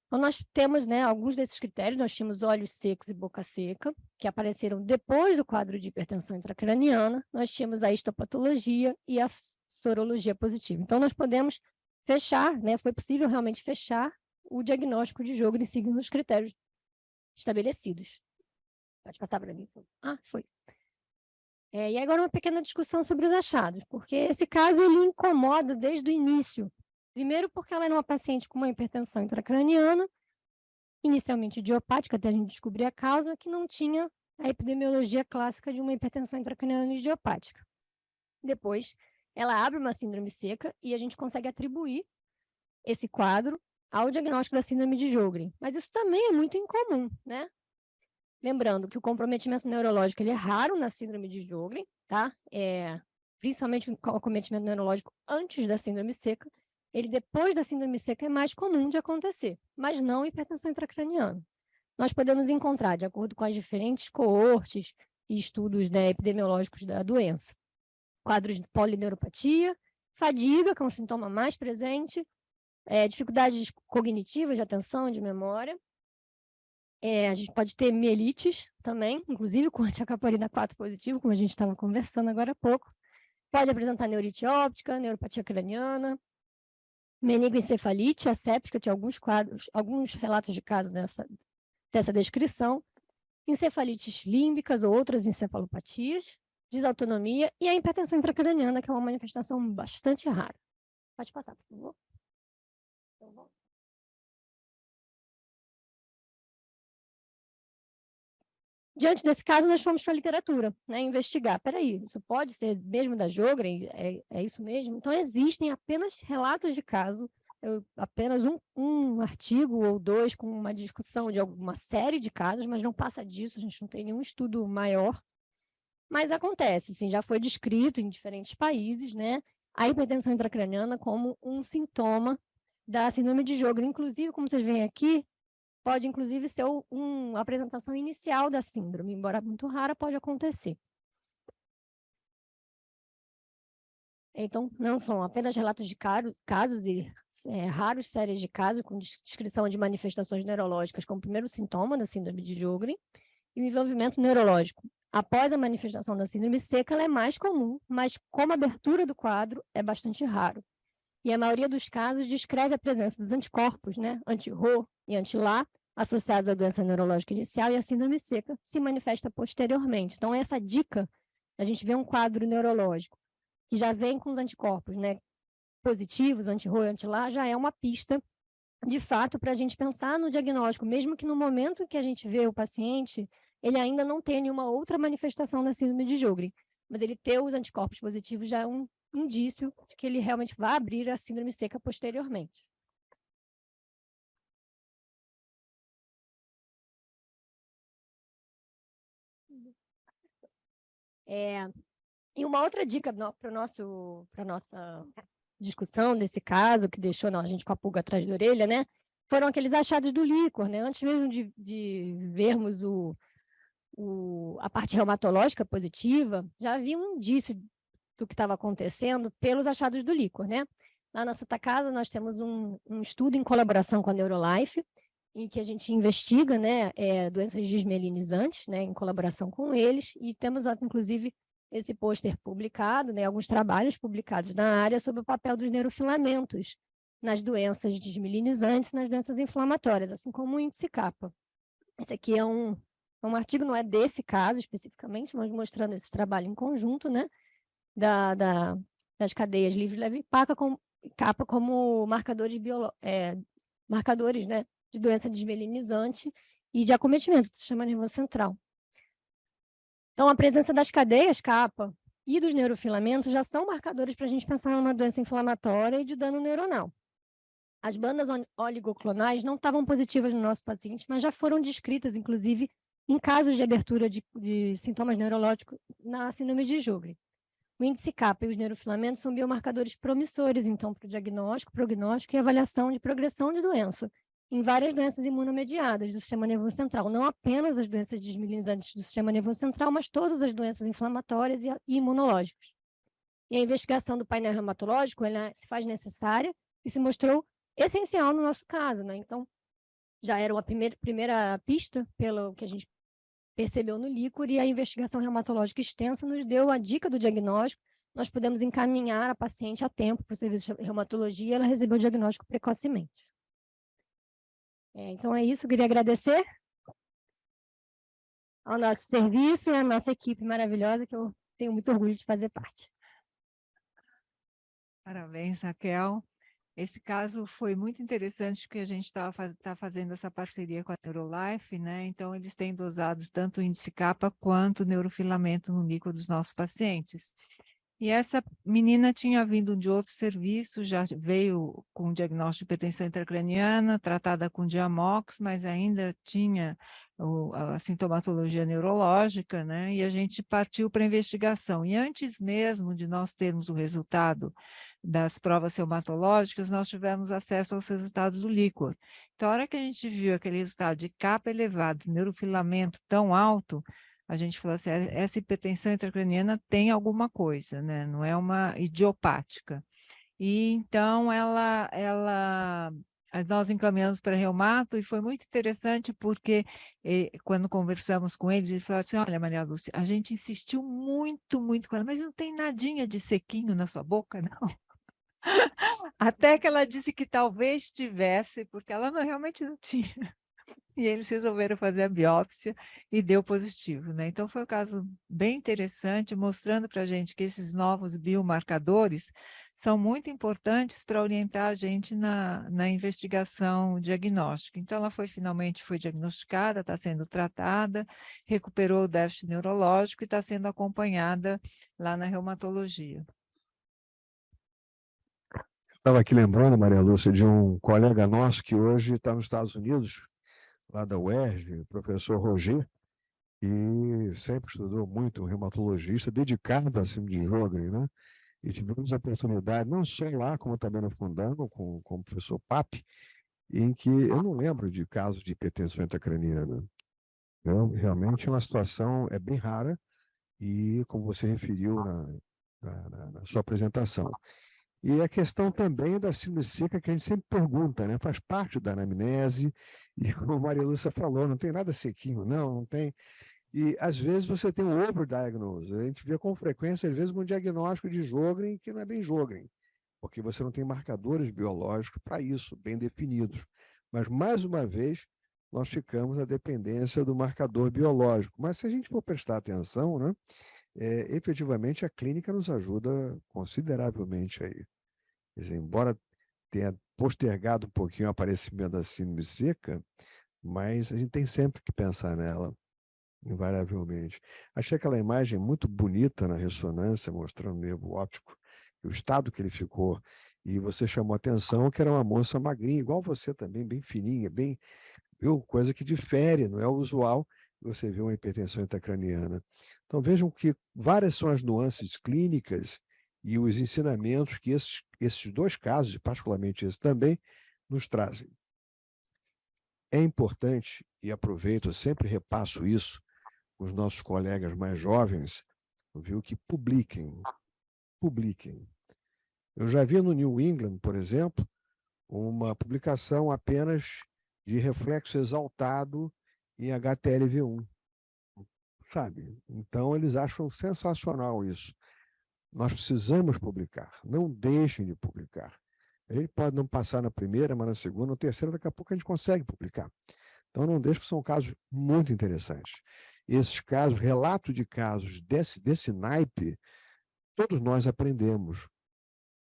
Então, nós temos, né, alguns desses critérios, nós tínhamos olhos secos e boca seca, que apareceram depois do quadro de hipertensão intracraniana, nós tínhamos a histopatologia e a sorologia positiva. Então, nós podemos fechar, né, foi possível realmente fechar o diagnóstico de Sjögren seguindo os critérios estabelecidos. Pode passar para mim? Ah, foi. E agora uma pequena discussão sobre os achados, porque esse caso ele incomoda desde o início. Primeiro porque ela era uma paciente com uma hipertensão intracraniana, inicialmente idiopática, até a gente descobrir a causa, que não tinha a epidemiologia clássica de uma hipertensão intracraniana idiopática. Depois, ela abre uma síndrome seca e a gente consegue atribuir esse quadro ao diagnóstico da síndrome de Sjögren. Mas isso também é muito incomum, né? Lembrando que o comprometimento neurológico ele é raro na síndrome de Sjögren, tá? Principalmente o comprometimento neurológico antes da síndrome seca. Ele, depois da síndrome seca, é mais comum de acontecer, mas não hipertensão intracraniana. Nós podemos encontrar, de acordo com as diferentes coortes e estudos, né, epidemiológicos da doença, quadros de polineuropatia, fadiga, que é um sintoma mais presente, dificuldades cognitivas de atenção e de memória. A gente pode ter mielites também, inclusive com antiacaparina 4 positivo, como a gente estava conversando agora há pouco. Pode apresentar neurite óptica, neuropatia craniana, meningoencefalite asséptica, tinha alguns quadros, alguns relatos de casos dessa descrição, encefalites límbicas ou outras encefalopatias, desautonomia e a hipertensão intracraniana, que é uma manifestação bastante rara. Pode passar, por favor. Diante desse caso, nós fomos para a literatura, né, investigar. Peraí, isso pode ser mesmo da Sjögren? É isso mesmo? Então, existem apenas relatos de caso, apenas um artigo ou 2 com uma discussão de alguma série de casos, mas não passa disso, a gente não tem nenhum estudo maior. Mas acontece, assim, já foi descrito em diferentes países, né, a hipertensão intracraniana como um sintoma da síndrome de Sjögren. Inclusive, como vocês veem aqui, pode inclusive ser uma apresentação inicial da síndrome, embora muito rara, pode acontecer. Então, não são apenas relatos de casos e raros séries de casos com descrição de manifestações neurológicas como primeiro sintoma da síndrome de Sjögren e o envolvimento neurológico. Após a manifestação da síndrome seca, ela é mais comum, mas como abertura do quadro é bastante raro. E a maioria dos casos descreve a presença dos anticorpos, né, anti-Rho e anti-LA, associados à doença neurológica inicial, e a síndrome seca se manifesta posteriormente. Então, essa dica, a gente vê um quadro neurológico que já vem com os anticorpos, né, positivos, anti-Rho e anti-LA, já é uma pista, de fato, para a gente pensar no diagnóstico, mesmo que no momento em que a gente vê o paciente, ele ainda não tenha nenhuma outra manifestação da síndrome de Sjögren, mas ele ter os anticorpos positivos já é um indício de que ele realmente vai abrir a síndrome seca posteriormente. E uma outra dica para a nossa discussão desse caso, que deixou a gente com a pulga atrás da orelha, né? Foram aqueles achados do líquor, né? Antes mesmo de vermos a parte reumatológica positiva, já havia um indício do que estava acontecendo pelos achados do líquor, né? Lá na Santa Casa, nós temos um estudo em colaboração com a Neurolife, em que a gente investiga, né, doenças desmielinizantes, né, em colaboração com eles, e temos, inclusive, esse pôster publicado, né, alguns trabalhos publicados na área sobre o papel dos neurofilamentos nas doenças desmielinizantes, nas doenças inflamatórias, assim como o índice kappa. Esse aqui é um artigo, não é desse caso especificamente, mas mostrando esse trabalho em conjunto, né, das cadeias livre, leve e kappa como marcadores, né, de doença desmielinizante e de acometimento do sistema nervoso central. Então, a presença das cadeias kappa e dos neurofilamentos já são marcadores para a gente pensar numa doença inflamatória e de dano neuronal. As bandas oligoclonais não estavam positivas no nosso paciente, mas já foram descritas, inclusive, em casos de abertura de sintomas neurológicos na síndrome de Sjögren. O índice kappa e os neurofilamentos são biomarcadores promissores, então, para o diagnóstico, prognóstico e avaliação de progressão de doença em várias doenças imunomediadas do sistema nervoso central, não apenas as doenças desmielinizantes do sistema nervoso central, mas todas as doenças inflamatórias e imunológicas. E a investigação do painel reumatológico, ela se faz necessária e se mostrou essencial no nosso caso, né? Então, já era uma primeira pista, pelo que a gente percebeu no líquor, e a investigação reumatológica extensa nos deu a dica do diagnóstico. Nós pudemos encaminhar a paciente a tempo para o serviço de reumatologia, e ela recebeu o diagnóstico precocemente. Então é isso, eu queria agradecer ao nosso serviço e à nossa equipe maravilhosa, que eu tenho muito orgulho de fazer parte. Parabéns, Raquel. Esse caso foi muito interessante, porque a gente está fazendo essa parceria com a Neurolife, né? Então, eles têm dosado tanto o índice kappa quanto o neurofilamento no líquor dos nossos pacientes. E essa menina tinha vindo de outro serviço, já veio com diagnóstico de hipertensão intracraniana, tratada com Diamox, mas ainda tinha a sintomatologia neurológica, né? E a gente partiu para a investigação. E antes mesmo de nós termos o resultado das provas reumatológicas, nós tivemos acesso aos resultados do líquor. Então, a hora que a gente viu aquele resultado de kappa elevado, neurofilamento tão alto, a gente falou assim, essa hipertensão intracraniana tem alguma coisa, né? Não é uma idiopática. E então nós encaminhamos para reumato, e foi muito interessante porque quando conversamos com ele falou assim, olha, Maria Lúcia, a gente insistiu muito, muito com ela, mas não tem nadinha de sequinho na sua boca, não? Até que ela disse que talvez tivesse, porque ela realmente não tinha. E eles resolveram fazer a biópsia e deu positivo, né? Então, foi um caso bem interessante, mostrando para a gente que esses novos biomarcadores são muito importantes para orientar a gente na investigação diagnóstica. Então, ela finalmente foi diagnosticada, está sendo tratada, recuperou o déficit neurológico e está sendo acompanhada lá na reumatologia. Estava aqui lembrando, Maria Lúcia, de um colega nosso que hoje está nos Estados Unidos, lá da UERJ, o professor Roger, e sempre estudou muito, um reumatologista dedicado à síndrome de Sjögren, né? e tivemos a oportunidade, não só lá, como também no Fundão, com o professor Pape, em que eu não lembro de casos de hipertensão intracraniana. Realmente é uma situação bem rara e, como você referiu na sua apresentação. E a questão também da síndrome seca, que a gente sempre pergunta, né? Faz parte da anamnese, e como a Maria Lúcia falou, não tem nada sequinho, não tem. E, às vezes, você tem um overdiagnose. A gente vê com frequência, às vezes, um diagnóstico de Sjögren que não é bem Sjögren, porque você não tem marcadores biológicos para isso, bem definidos. Mas, mais uma vez, nós ficamos na dependência do marcador biológico. Mas, se a gente for prestar atenção, né, efetivamente, a clínica nos ajuda consideravelmente aí. Quer dizer, embora tenha postergado um pouquinho o aparecimento da síndrome seca, mas a gente tem sempre que pensar nela, invariavelmente. Achei aquela imagem muito bonita na ressonância, mostrando o nervo óptico, o estado que ele ficou. E você chamou a atenção que era uma moça magrinha, igual você também, bem fininha, bem, viu? Coisa que difere, não é o usual você vê uma hipertensão intracraniana. Então vejam que várias são as nuances clínicas e os ensinamentos que esses dois casos, e particularmente esse também, nos trazem. É importante, e aproveito, eu sempre repasso isso com os nossos colegas mais jovens, viu, que publiquem. Eu já vi no New England, por exemplo, uma publicação apenas de reflexo exaltado em HTLV1, sabe? Então, eles acham sensacional isso. Nós precisamos publicar, não deixem de publicar. A gente pode não passar na primeira, mas na segunda, na terceira, daqui a pouco a gente consegue publicar. Então, não deixe, porque são casos muito interessantes. Esses casos, relato de casos desse naipe, todos nós aprendemos,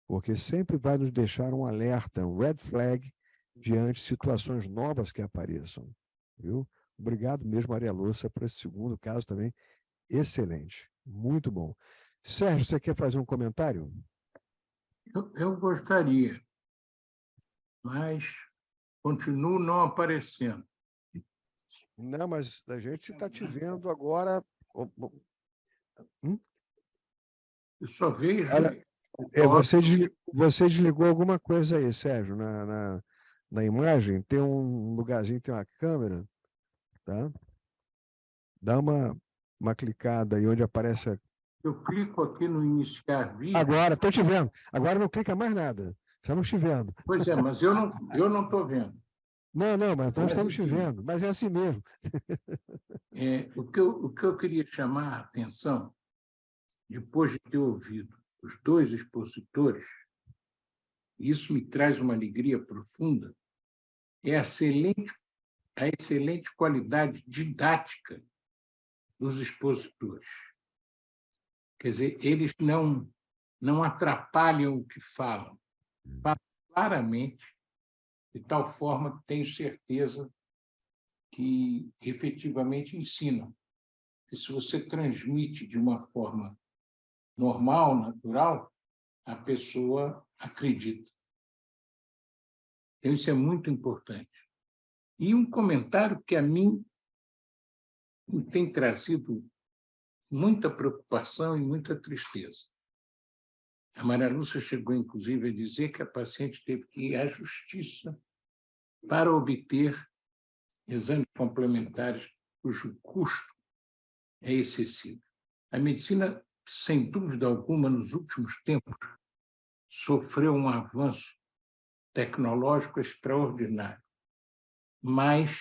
porque sempre vai nos deixar um alerta, um red flag, diante de situações novas que apareçam. Viu? Obrigado mesmo, Maria Lúcia, por esse segundo caso também. Excelente, muito bom. Sérgio, você quer fazer um comentário? Eu gostaria, mas continuo não aparecendo. Não, mas a gente está te vendo agora. Eu só vejo... Olha, você desligou alguma coisa aí, Sérgio, na imagem. Tem um lugarzinho, tem uma câmera, tá? Dá uma clicada aí onde aparece. Eu clico aqui no iniciar vídeo. Agora, estou te vendo. Agora não clica mais nada. Estamos te vendo. Pois é, mas eu não estou vendo. Não, mas nós estamos te enfim, vendo. Mas é assim mesmo. O que eu queria chamar a atenção, depois de ter ouvido os dois expositores, e isso me traz uma alegria profunda, é a excelente qualidade didática dos expositores. Quer dizer, eles não atrapalham o que falam, falam claramente, de tal forma que tenho certeza que efetivamente ensinam. Que se você transmite de uma forma normal, natural, a pessoa acredita. Então, isso é muito importante. E um comentário que a mim me tem trazido muita preocupação e muita tristeza. A Maria Lúcia chegou, inclusive, a dizer que a paciente teve que ir à justiça para obter exames complementares cujo custo é excessivo. A medicina, sem dúvida alguma, nos últimos tempos, sofreu um avanço tecnológico extraordinário, mas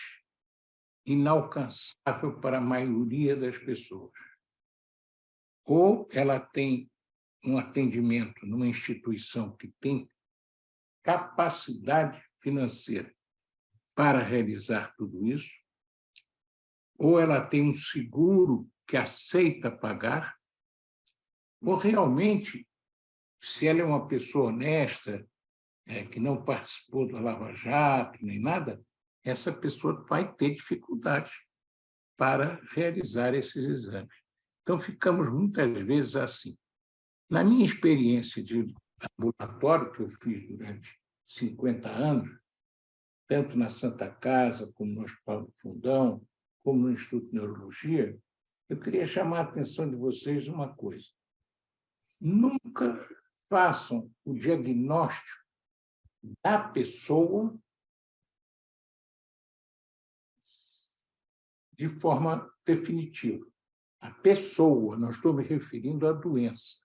inalcançável para a maioria das pessoas. Ou ela tem um atendimento numa instituição que tem capacidade financeira para realizar tudo isso, ou ela tem um seguro que aceita pagar, ou realmente, se ela é uma pessoa honesta, que não participou do Lava Jato, nem nada, essa pessoa vai ter dificuldade para realizar esses exames. Então, ficamos muitas vezes assim. Na minha experiência de ambulatório, que eu fiz durante 50 anos, tanto na Santa Casa, como no Hospital do Fundão, como no Instituto de Neurologia, eu queria chamar a atenção de vocês uma coisa. nunca façam o diagnóstico da pessoa de forma definitiva. A pessoa, não estou me referindo à doença.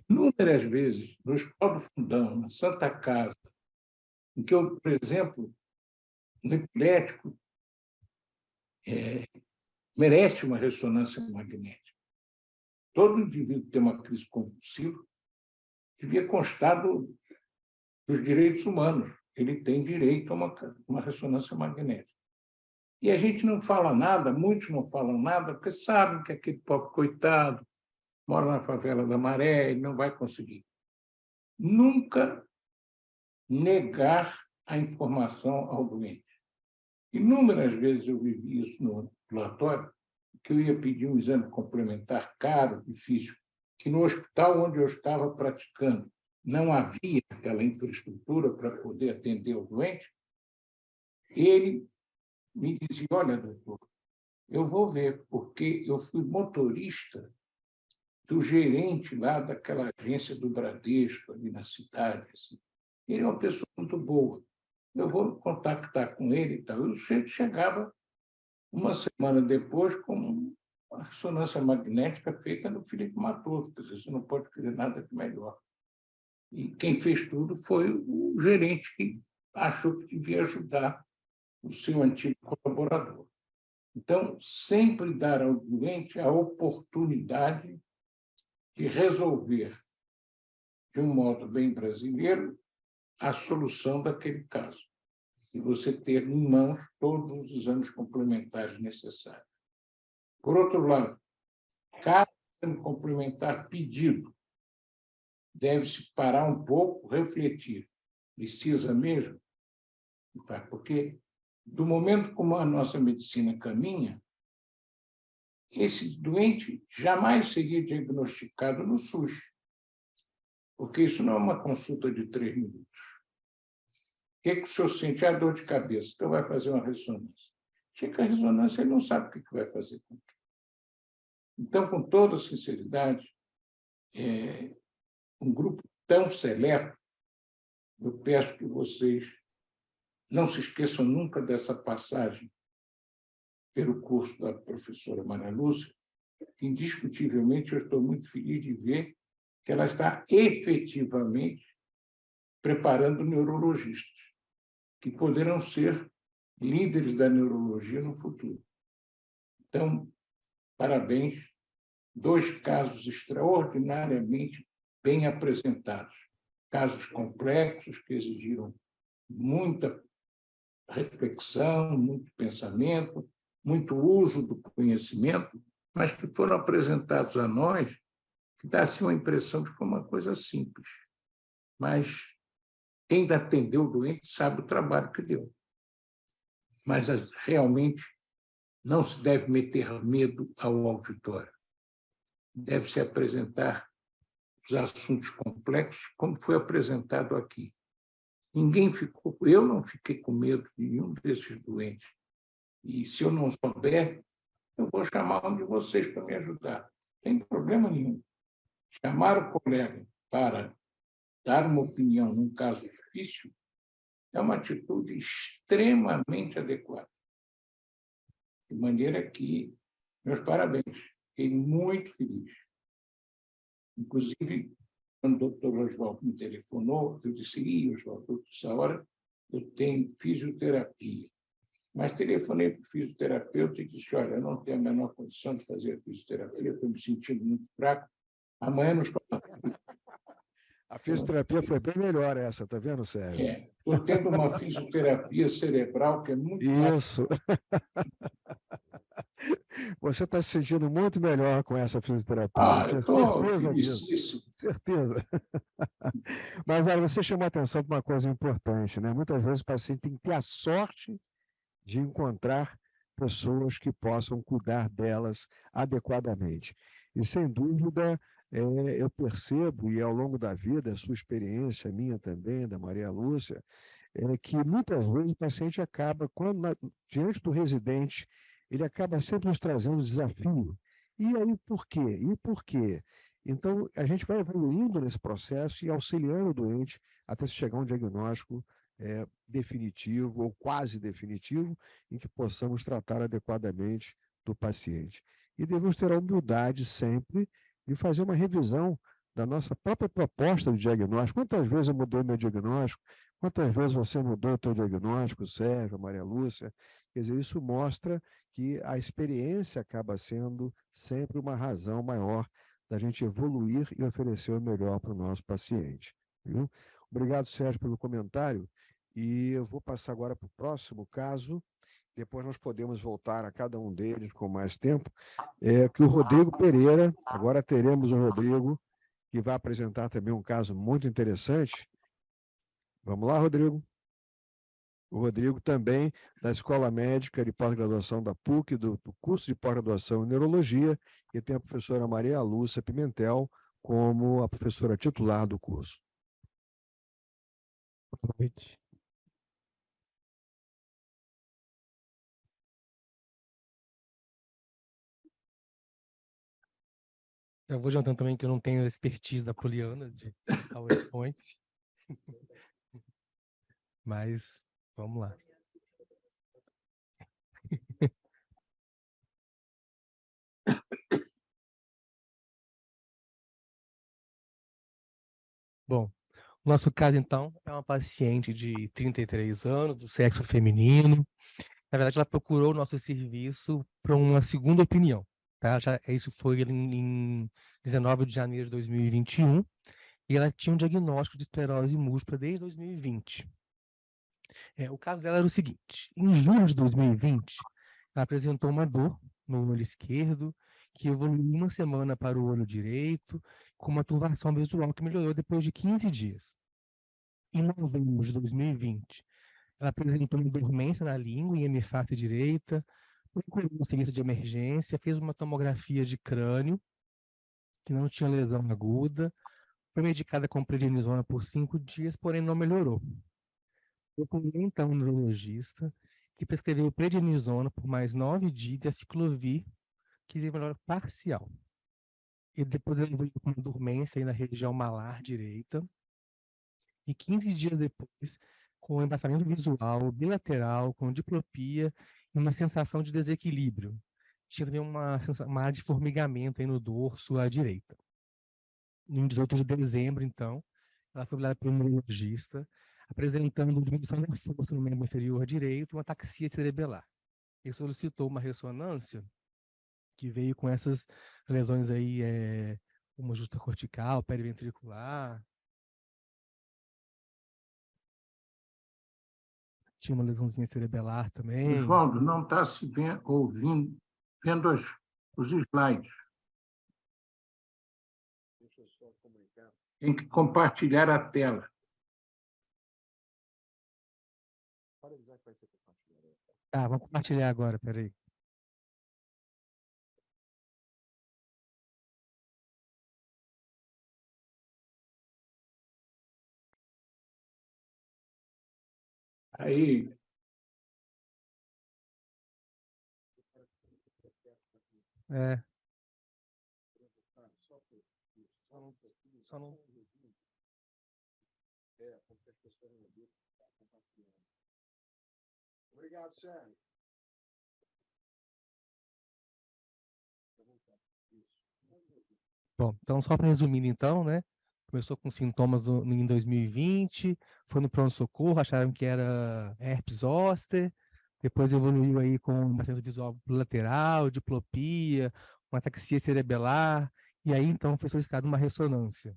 Inúmeras vezes, no Hospital do Fundão, na Santa Casa, em que eu, por exemplo, um epilético merece uma ressonância magnética. Todo indivíduo que tem uma crise convulsiva devia constar dos direitos humanos. Ele tem direito a uma ressonância magnética. E a gente não fala nada, muitos não falam nada, porque sabem que aquele pobre coitado mora na favela da Maré e não vai conseguir. Nunca negar a informação ao doente. Inúmeras vezes eu vivi isso no ambulatório, que eu ia pedir um exame complementar caro, difícil, que no hospital onde eu estava praticando não havia aquela infraestrutura para poder atender o doente. Ele me dizia: olha, doutor, eu vou ver, porque eu fui motorista do gerente lá daquela agência do Bradesco, ali na cidade. Assim. Ele é uma pessoa muito boa. Eu vou contactar com ele e tal. E o sujeito chegava uma semana depois com uma ressonância magnética feita no Felipe Matoso. Quer dizer, você não pode querer nada de melhor. E quem fez tudo foi o gerente, que achou que devia ajudar o seu antigo colaborador. Então, sempre dar ao doente a oportunidade de resolver, de um modo bem brasileiro, a solução daquele caso. E você ter em mãos todos os exames complementares necessários. Por outro lado, cada exame complementar pedido deve-se parar um pouco, refletir. Precisa mesmo? Porque, do momento como a nossa medicina caminha, esse doente jamais seria diagnosticado no SUS, porque isso não é uma consulta de 3 minutos. O que o senhor sente? A dor de cabeça, então vai fazer uma ressonância. Chega a ressonância, ele não sabe o que vai fazer com aquilo. Então, com toda sinceridade, um grupo tão seleto, eu peço que vocês não se esqueçam nunca dessa passagem pelo curso da professora Maria Lúcia, que, indiscutivelmente, eu estou muito feliz de ver que ela está efetivamente preparando neurologistas, que poderão ser líderes da neurologia no futuro. Então, parabéns, 2 casos extraordinariamente bem apresentados, casos complexos que exigiram muita reflexão, muito pensamento, muito uso do conhecimento, mas que foram apresentados a nós, que dá-se uma impressão de que foi uma coisa simples. Mas quem atendeu o doente sabe o trabalho que deu. Mas realmente não se deve meter medo ao auditório. Deve-se apresentar os assuntos complexos como foi apresentado aqui. Eu não fiquei com medo de nenhum desses doentes. E se eu não souber, eu vou chamar um de vocês para me ajudar. Não tem problema nenhum. Chamar o colega para dar uma opinião num caso difícil é uma atitude extremamente adequada. De maneira que, meus parabéns. Fiquei muito feliz. Inclusive, quando o doutor Oswaldo me telefonou, eu disse: Oswaldo, essa hora eu tenho fisioterapia. Mas telefonei para o fisioterapeuta e disse: olha, eu não tenho a menor condição de fazer a fisioterapia, estou me sentindo muito fraco. Amanhã nos falamos. A fisioterapia foi bem melhor essa, está vendo, Sérgio? Estou tendo uma fisioterapia cerebral que é muito... Isso. Você está se sentindo muito melhor com essa fisioterapia. Eu estou certeza disso. Certeza. Mas olha, você chamou a atenção para uma coisa importante, né? Muitas vezes o paciente tem que ter a sorte de encontrar pessoas que possam cuidar delas adequadamente. E, sem dúvida, eu percebo, e ao longo da vida, a sua experiência, minha também, da Maria Lúcia, que muitas vezes o paciente acaba, diante do residente, ele acaba sempre nos trazendo desafio. E aí, por quê? Então, a gente vai evoluindo nesse processo e auxiliando o doente até chegar a um diagnóstico definitivo ou quase definitivo, em que possamos tratar adequadamente do paciente. E devemos ter a humildade sempre de fazer uma revisão da nossa própria proposta de diagnóstico. Quantas vezes eu mudei meu diagnóstico? Quantas vezes você mudou o seu diagnóstico, Sérgio, Maria Lúcia? Quer dizer, isso mostra que a experiência acaba sendo sempre uma razão maior da gente evoluir e oferecer o melhor para o nosso paciente. Viu? Obrigado, Sérgio, pelo comentário. E eu vou passar agora para o próximo caso. Depois nós podemos voltar a cada um deles com mais tempo. Que o Rodrigo Pereira, agora teremos o Rodrigo, que vai apresentar também um caso muito interessante. Vamos lá, Rodrigo. O Rodrigo também da Escola Médica de Pós-Graduação da PUC, do curso de pós-graduação em Neurologia, e tem a professora Maria Lúcia Pimentel como a professora titular do curso. Boa noite. Eu vou jantando também, que eu não tenho a expertise da Poliana de PowerPoint. Mas, vamos lá. Bom, o nosso caso, então, é uma paciente de 33 anos, do sexo feminino. Na verdade, ela procurou o nosso serviço para uma segunda opinião. Tá? Isso foi em 19 de janeiro de 2021, e ela tinha um diagnóstico de esclerose múltipla desde 2020. O caso dela era o seguinte: em julho de 2020, ela apresentou uma dor no olho esquerdo, que evoluiu uma semana para o olho direito, com uma turvação visual que melhorou depois de 15 dias. Em novembro de 2020, ela apresentou uma dormência na língua e hemiface direita, procurou um serviço de emergência, fez uma tomografia de crânio, que não tinha lesão aguda, foi medicada com prednisona por 5 dias, porém não melhorou. Procurei então um neurologista, que prescreveu prednisona por mais 9 dias e a ciclovir, que teve melhora parcial. E depois ele veio com uma dormência aí na região malar direita. E 15 dias depois, com embaçamento visual bilateral, com diplopia e uma sensação de desequilíbrio. Tinha também uma área de formigamento aí no dorso à direita. Em 18 de dezembro, então, ela foi olhada pelo neurologista, apresentando diminuição da força no membro inferior direito e uma ataxia cerebelar. Ele solicitou uma ressonância que veio com essas lesões aí, uma justa cortical, periventricular. Tinha uma lesãozinha cerebelar também. Oswaldo, não está se ouvindo, vendo os slides. Deixa eu só comunicar. Tem que compartilhar a tela. Pode avisar que vai ser compartilhado. Tá, vamos compartilhar agora, peraí. Aí, Só não... Porque as pessoas não viram que está compartilhando. Obrigado, Sérgio. Bom, então só para resumir, então, né? Começou com sintomas em 2020, foi no pronto-socorro, acharam que era herpes zoster, depois evoluiu aí com embaçamento visual lateral, diplopia, uma ataxia cerebelar, e aí então foi solicitada uma ressonância,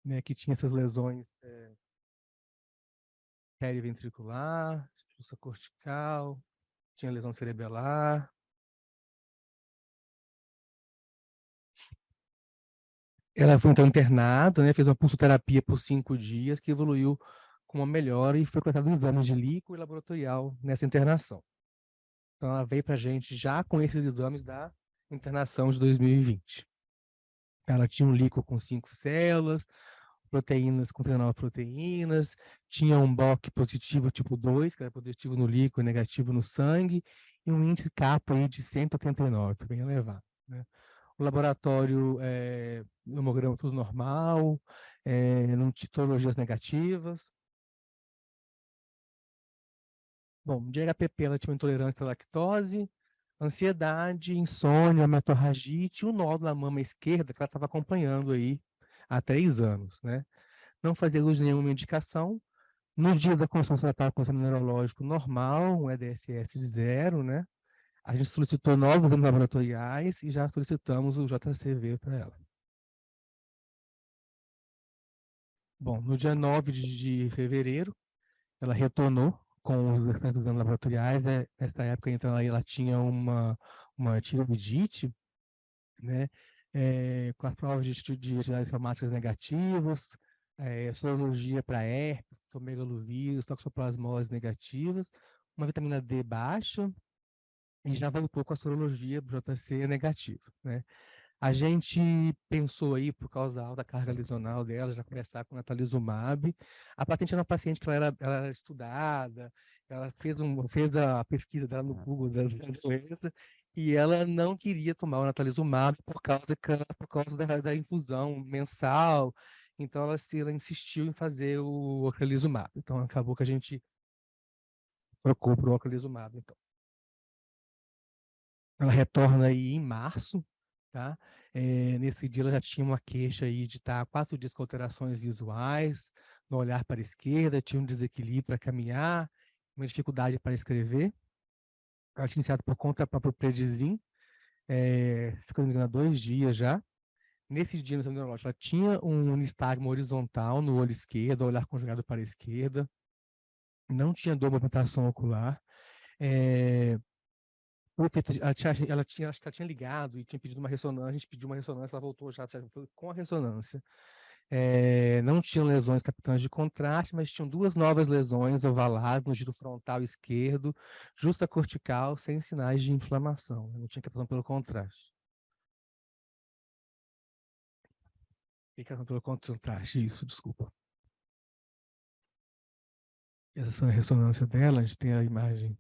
né, que tinha essas lesões periventricular, justa cortical, tinha lesão cerebelar. Ela foi então internada, né, fez uma pulsoterapia por 5 dias, que evoluiu com uma melhora e foi coletado exames de líquido e laboratorial nessa internação. Então ela veio para a gente já com esses exames da internação de 2020. Ela tinha um líquido com 5 células, proteínas com 39 proteínas, tinha um BOC positivo tipo 2, que era positivo no líquido e negativo no sangue, e um índice kappa aí de 189, bem elevado, né? O laboratório, hemograma tudo normal, não tinha sorologias negativas. Bom, de HPP ela tinha uma intolerância à lactose, ansiedade, insônia, hematorragite, um nódulo na mama esquerda que ela estava acompanhando aí há 3 anos, né? Não fazia uso de nenhuma medicação. No dia da consulta ela estava com exame neurológico normal, um EDSS de 0, né? A gente solicitou novos exames laboratoriais e já solicitamos o JCV para ela. Bom, no dia 9 de fevereiro, ela retornou com os restantes exames laboratoriais. Nessa época, então, ela tinha uma tiroidite, né? Com as provas de atividades reumáticas negativas, sorologia para herpes, tomegalovírus, toxoplasmose negativas, uma vitamina D baixa, e já voltou com a sorologia JC negativa, né? A gente pensou aí, por causa da alta carga lesional dela, já começar com natalizumab. A paciente era uma paciente que ela era estudada, ela fez a pesquisa dela no Google da doença, e ela não queria tomar o natalizumab por causa da infusão mensal. Então, ela insistiu em fazer o ocrelizumab. Então, acabou que a gente trocou para o ocrelizumab, então. Ela retorna aí em março, tá? Nesse dia ela já tinha uma queixa aí de estar 4 dias com alterações visuais, no olhar para a esquerda, tinha um desequilíbrio para caminhar, uma dificuldade para escrever. Ela tinha iniciado por conta própria Predizin, se não me engano, há 2 dias já. Nesse dia, no exame neurológico, ela tinha um nistagmo horizontal no olho esquerdo, olhar conjugado para a esquerda, não tinha dor, movimentação ocular. Acho que ela tinha ligado e tinha pedido uma ressonância, a gente pediu uma ressonância, ela voltou já com a ressonância. Não tinham lesões capitãs de contraste, mas tinham 2 novas lesões ovaladas no giro frontal esquerdo, justa cortical, sem sinais de inflamação. Não tinha captação pelo contraste. Captação pelo contraste, isso, desculpa. Essa é a ressonância dela, a gente tem a imagem.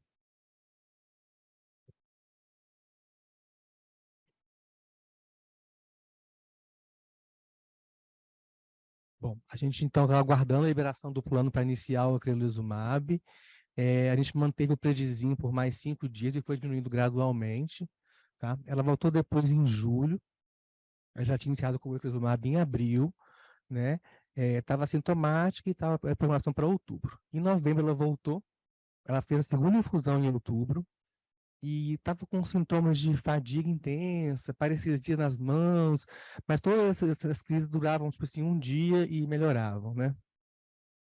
Bom, a gente então estava aguardando a liberação do plano para iniciar o ocrelizumab. A gente manteve o Predizin por mais 5 dias e foi diminuindo gradualmente, tá? Ela voltou depois em julho. Ela já tinha iniciado com o ocrelizumab em abril, né? Estava sintomática e estava em programação para outubro. Em novembro ela voltou. Ela fez a segunda infusão em outubro e estava com sintomas de fadiga intensa, parestesia nas mãos, mas todas essas crises duravam, tipo assim, 1 dia e melhoravam, né?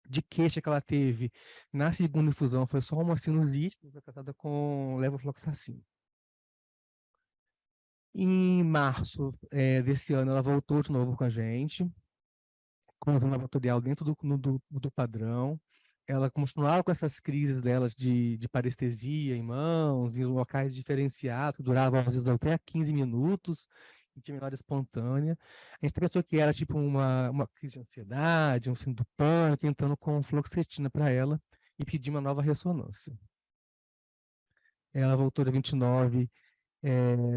De queixa que ela teve na segunda infusão foi só uma sinusite, que foi tratada com levofloxacina. Em março desse ano, ela voltou de novo com a gente, com exame laboratorial dentro do padrão. Ela continuava com essas crises delas de parestesia em mãos, em locais diferenciados, que duravam às vezes até 15 minutos, e tinha menor espontânea. A gente pensou que era tipo uma crise de ansiedade, um síndrome do pânico, entrando com fluoxetina para ela e pediu uma nova ressonância. Ela voltou dia 29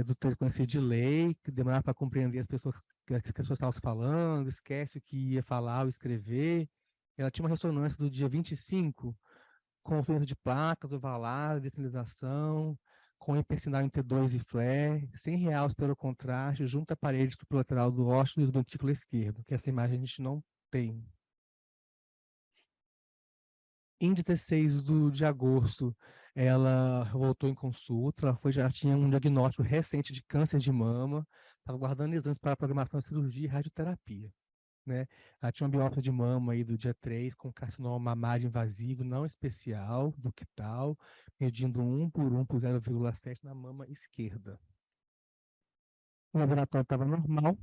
do texto conhecido de lei, que demorava para compreender as pessoas que as pessoas estavam falando, esquece o que ia falar ou escrever. Ela tinha uma ressonância do dia 25, com fluência de placas, ovalada, descentralização, com hipersinal em T2 e flare, sem realce pelo contraste, junto à parede lateral do ósseo e do ventrículo esquerdo, que essa imagem a gente não tem. Em 16 de agosto, ela voltou em consulta, já tinha um diagnóstico recente de câncer de mama, estava guardando exames para a programação de cirurgia e radioterapia, né? Ela tinha uma biópsia de mama aí do dia 3, com carcinoma mamário invasivo não especial, ductal, medindo 1 por 1 por 0,7 na mama esquerda. O laboratório estava normal,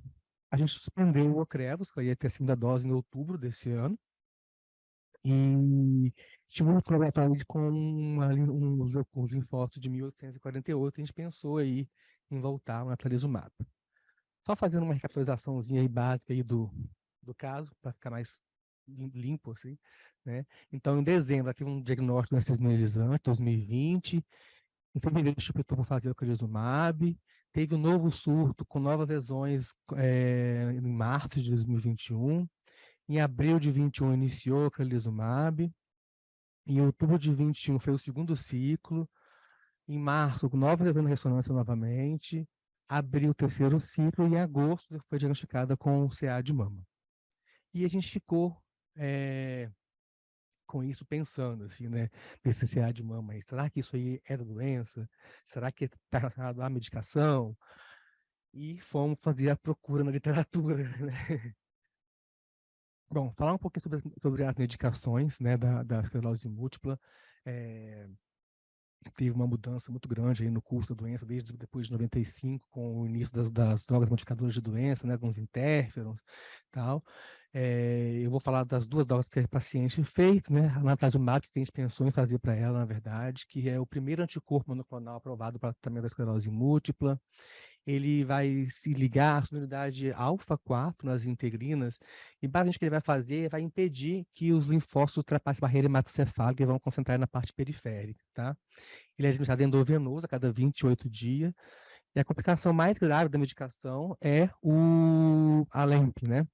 a gente suspendeu o Ocrevus, que ia ter a segunda dose em outubro desse ano, e tinha um outro laboratório com uns linfócitos de 1848, a gente pensou aí em voltar ao natalizumab. Só fazendo uma recapitulaçãozinha aí básica aí do caso, para ficar mais limpo, assim, né? Então, em dezembro, ela teve um diagnóstico de anestesiolizante, 2020. Em fevereiro, a gente optou por fazer o ocrelizumab. teve um novo surto com novas lesões em março de 2021. Em abril de 21 iniciou o ocrelizumab. Em outubro de 21 foi o segundo ciclo. Em março, nova lesão de ressonância novamente. Abril, o terceiro ciclo. E em agosto foi diagnosticada com CA de mama. E a gente ficou com isso pensando, assim, né? Desse CA de mama aí. Será que isso aí era doença? Será que está relacionado à medicação? E fomos fazer a procura na literatura, né? Bom, falar um pouquinho sobre as medicações, né, da esclerose múltipla. Teve uma mudança muito grande aí no curso da doença, desde depois de 95, com o início das drogas modificadoras de doença, né, com os interferons e tal. Eu vou falar das duas drogas que a paciente fez, né, a natazumab, que a gente pensou em fazer para ela, na verdade, que é o primeiro anticorpo monoclonal aprovado para tratamento da esclerose múltipla. Ele vai se ligar à sonoridade alfa-4 nas integrinas, e basicamente o que ele vai fazer vai impedir que os linfócitos ultrapassem a barreira hematocefálica e vão concentrar na parte periférica, tá? Ele é administrado endovenoso a cada 28 dias, e a complicação mais grave da medicação é a LEMP, né?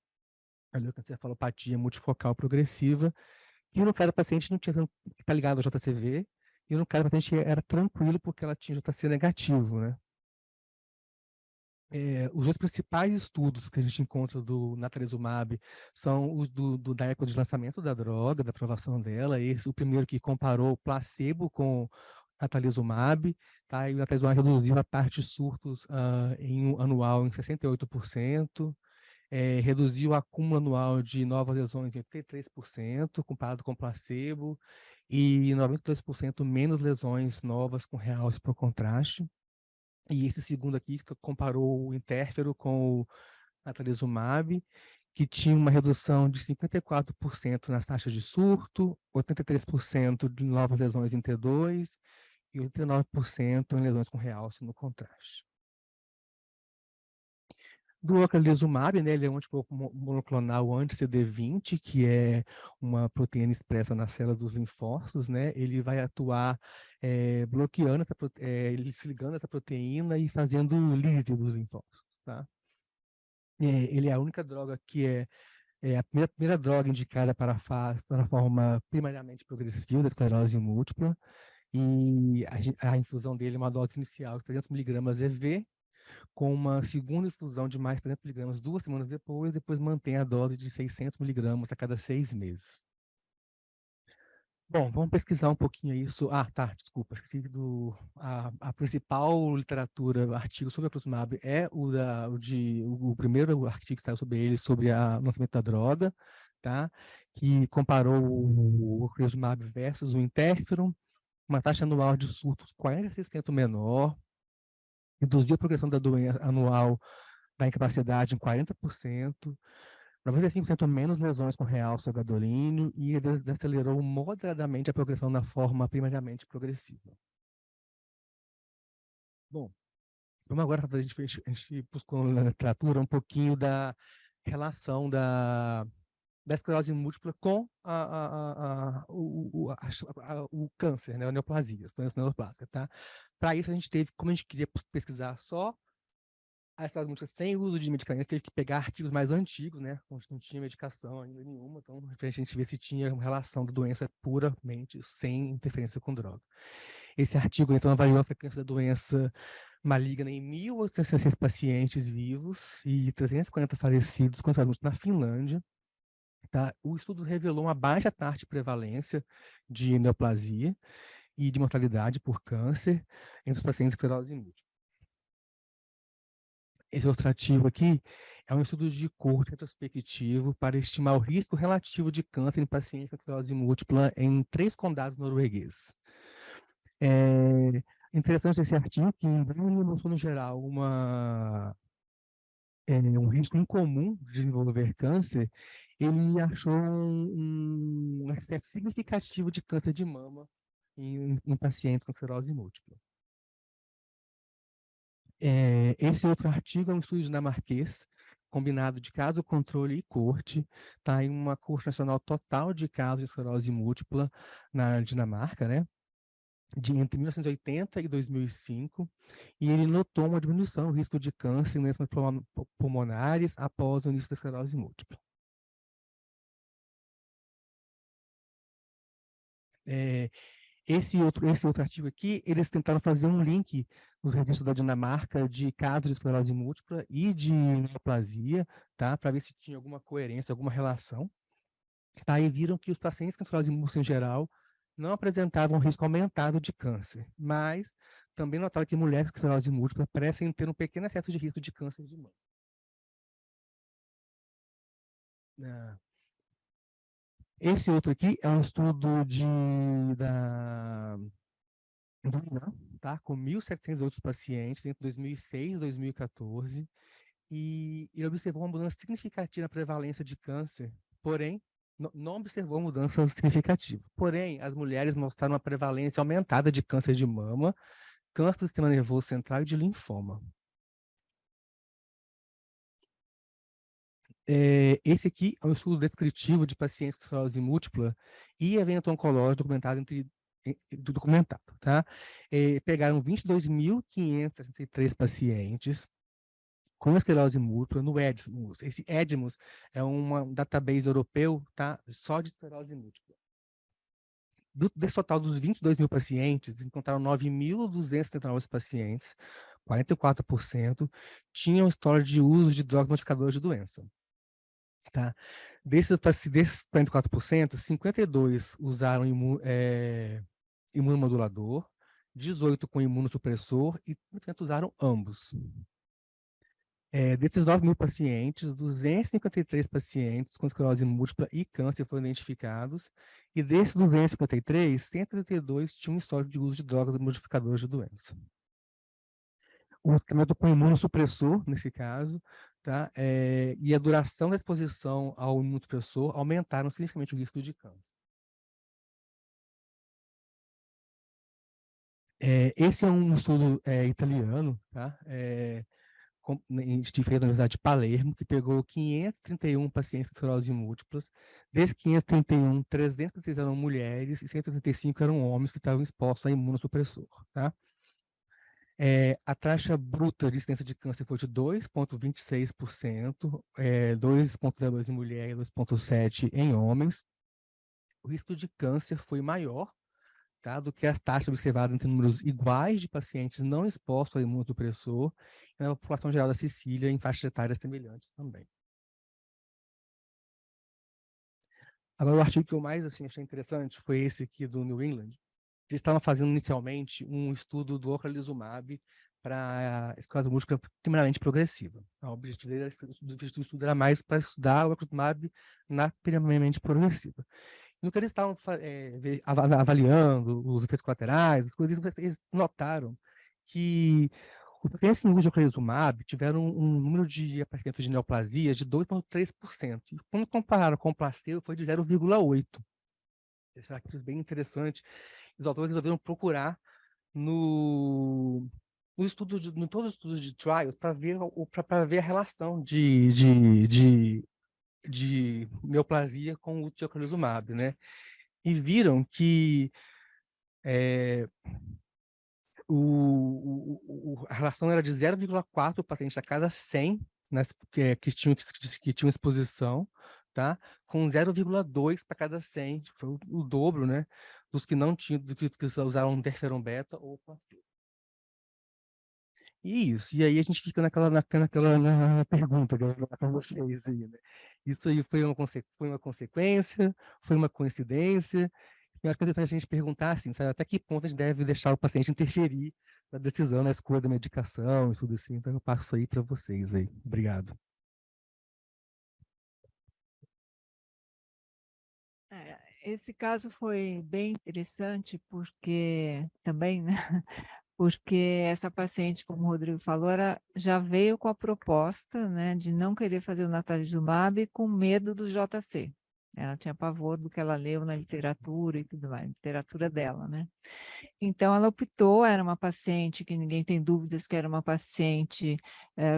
A leucoencefalopatia multifocal progressiva, e no caso do paciente não tinha, está ligado ao JCV, e no caso do paciente era tranquilo porque ela tinha JC negativo, né? Os outros principais estudos que a gente encontra do natalizumab são os da época de lançamento da droga, da aprovação dela. O primeiro que comparou placebo com natalizumab, tá? E o natalizumab reduziu a parte de surtos anual em 68%, reduziu o acúmulo anual de novas lesões em 83%, comparado com placebo, e 92% menos lesões novas com realce por contraste. E esse segundo aqui comparou o interfero com o natalizumab, que tinha uma redução de 54% nas taxas de surto, 83% de novas lesões em T2 e 89% em lesões com realce no contraste. Do ocrelizumab, né, ele é um anticorpo monoclonal anti-CD20, que é uma proteína expressa na célula dos linfócitos, né? Ele vai atuar bloqueando, ele se ligando a essa proteína e fazendo lise dos linfócitos, tá? Ele é a única droga que é a primeira droga indicada para a forma primariamente progressiva da esclerose múltipla, e a infusão dele é uma dose inicial de 300 mg EV, com uma segunda infusão de mais 300 mg 2 semanas depois mantém a dose de 600 mg a cada 6 meses. Bom, vamos pesquisar um pouquinho isso. Desculpa, esqueci a principal literatura, artigo sobre a ocrelizumab é o primeiro artigo que saiu sobre ele, sobre o lançamento da droga, tá? Que comparou o ocrelizumab versus o interferon, uma taxa anual de surtos 40% menor, reduziu a progressão da doença anual da incapacidade em 40%, 95% menos lesões com realce ou gadolínio, e acelerou moderadamente a progressão na forma primariamente progressiva. Bom, vamos agora fazer, a gente buscou na literatura um pouquinho da relação da esclerose múltipla com o câncer, né, a neoplasia, as doenças neoplásicas, tá? Para isso, a gente teve, como a gente queria pesquisar só a esclerose múltipla sem uso de medicamentos, teve que pegar artigos mais antigos, né, onde não tinha medicação ainda nenhuma, então, para a gente ver se tinha uma relação da doença puramente sem interferência com droga. Esse artigo, então, avaliou a frequência da doença maligna em 1.806 pacientes vivos e 340 falecidos com esclerose múltipla na Finlândia. Tá? O estudo revelou uma baixa taxa de prevalência de neoplasia e de mortalidade por câncer entre os pacientes com esclerose múltipla. Esse outro artigo aqui é um estudo de coorte retrospectivo para estimar o risco relativo de câncer em pacientes com esclerose múltipla em 3 condados noruegueses. Interessante esse artigo que mostrou, no geral, um risco incomum de desenvolver câncer. Ele achou um excesso significativo de câncer de mama em pacientes com esclerose múltipla. Esse outro artigo é um estudo dinamarquês, combinado de caso, controle e coorte, tá em uma coorte nacional total de casos de esclerose múltipla na Dinamarca, né? entre 1980 e 2005, e ele notou uma diminuição no risco de câncer e doenças pulmonares após o início da esclerose múltipla. Esse outro artigo aqui, eles tentaram fazer um link nos registros da Dinamarca de casos de esclerose múltipla e de neoplasia, tá? Para ver se tinha alguma coerência, alguma relação. Tá? E viram que os pacientes com esclerose múltipla em geral não apresentavam risco aumentado de câncer, mas também notaram que mulheres com esclerose múltipla parecem ter um pequeno excesso de risco de câncer de mama. Esse outro aqui é um estudo do INAM, tá? Com 1.700 outros pacientes entre 2006 e 2014, e ele observou uma mudança significativa na prevalência de câncer, porém, não observou mudança significativa. Porém, as mulheres mostraram uma prevalência aumentada de câncer de mama, câncer do sistema nervoso central e de linfoma. Esse aqui é um estudo descritivo de pacientes com esclerose múltipla e evento oncológico documentado, tá? Pegaram 22.563 pacientes com esclerose múltipla no EDMUS. Esse EDMUS é um database europeu, tá? Só de esclerose múltipla. Desse total dos 22.000 pacientes, encontraram 9.279 pacientes, 44%, tinham história de uso de drogas modificadoras de doença. Tá? Desses 44%, 52% usaram imunomodulador, 18% com imunossupressor e 30% usaram ambos. Desses 9.000 pacientes, 253 pacientes com esclerose múltipla e câncer foram identificados, e desses 253, 132 tinham histórico de uso de drogas modificadoras de doença. O tratamento com imunossupressor, nesse caso, tá? E a duração da exposição ao imunossupressor aumentaram significativamente o risco de câncer. Esse é um estudo italiano, tá? Feito na Universidade de Palermo, que pegou 531 pacientes com esclerose múltiplas. Desses 531, 336 eram mulheres e 135 eram homens que estavam expostos a imunossupressor, tá? A taxa bruta de incidência de câncer foi de 2,26%, 2,02% em mulheres e 2,7% em homens. O risco de câncer foi maior, tá, do que as taxas observadas entre números iguais de pacientes não expostos ao imunossupressor e na população geral da Sicília em faixas etárias semelhantes também. Agora, o artigo que eu mais achei interessante foi esse aqui do New England. Eles estavam fazendo inicialmente um estudo do ocrelizumab para esclerose múltipla primeiramente progressiva. O objetivo do estudo era mais para estudar o ocrelizumab na primeiramente progressiva. No que eles estavam avaliando os efeitos colaterais, as coisas, eles notaram que os pacientes em uso de ocrelizumab tiveram um número de aparecimento de neoplasia de 2,3%. E quando compararam com o placebo, foi de 0,8%. Esse artigo é bem interessante. Os autores resolveram procurar no todos os estudos de trials para ver a relação de neoplasia com o ocrelizumab, né? E viram que a relação era de 0,4 pacientes a cada 100, né, que tinham exposição, tá? Com 0,2 para cada 100, foi o dobro, né, dos que não tinham, do que usaram interferon beta ou placebo. E aí a gente fica na pergunta para vocês aí, né? Isso aí foi uma consequência, foi uma coincidência? Eu acho que é importante a gente perguntar assim, sabe, até que ponto a gente deve deixar o paciente interferir na decisão, na escolha da medicação e tudo assim. Então eu passo aí para vocês aí. Obrigado. Esse caso foi bem interessante porque também, né? Porque essa paciente, como o Rodrigo falou, já veio com a proposta, né, de não querer fazer o natalizumab com medo do JC. Ela tinha pavor do que ela leu na literatura e tudo mais, literatura dela, né? Então, ela optou, era uma paciente que ninguém tem dúvidas que era uma paciente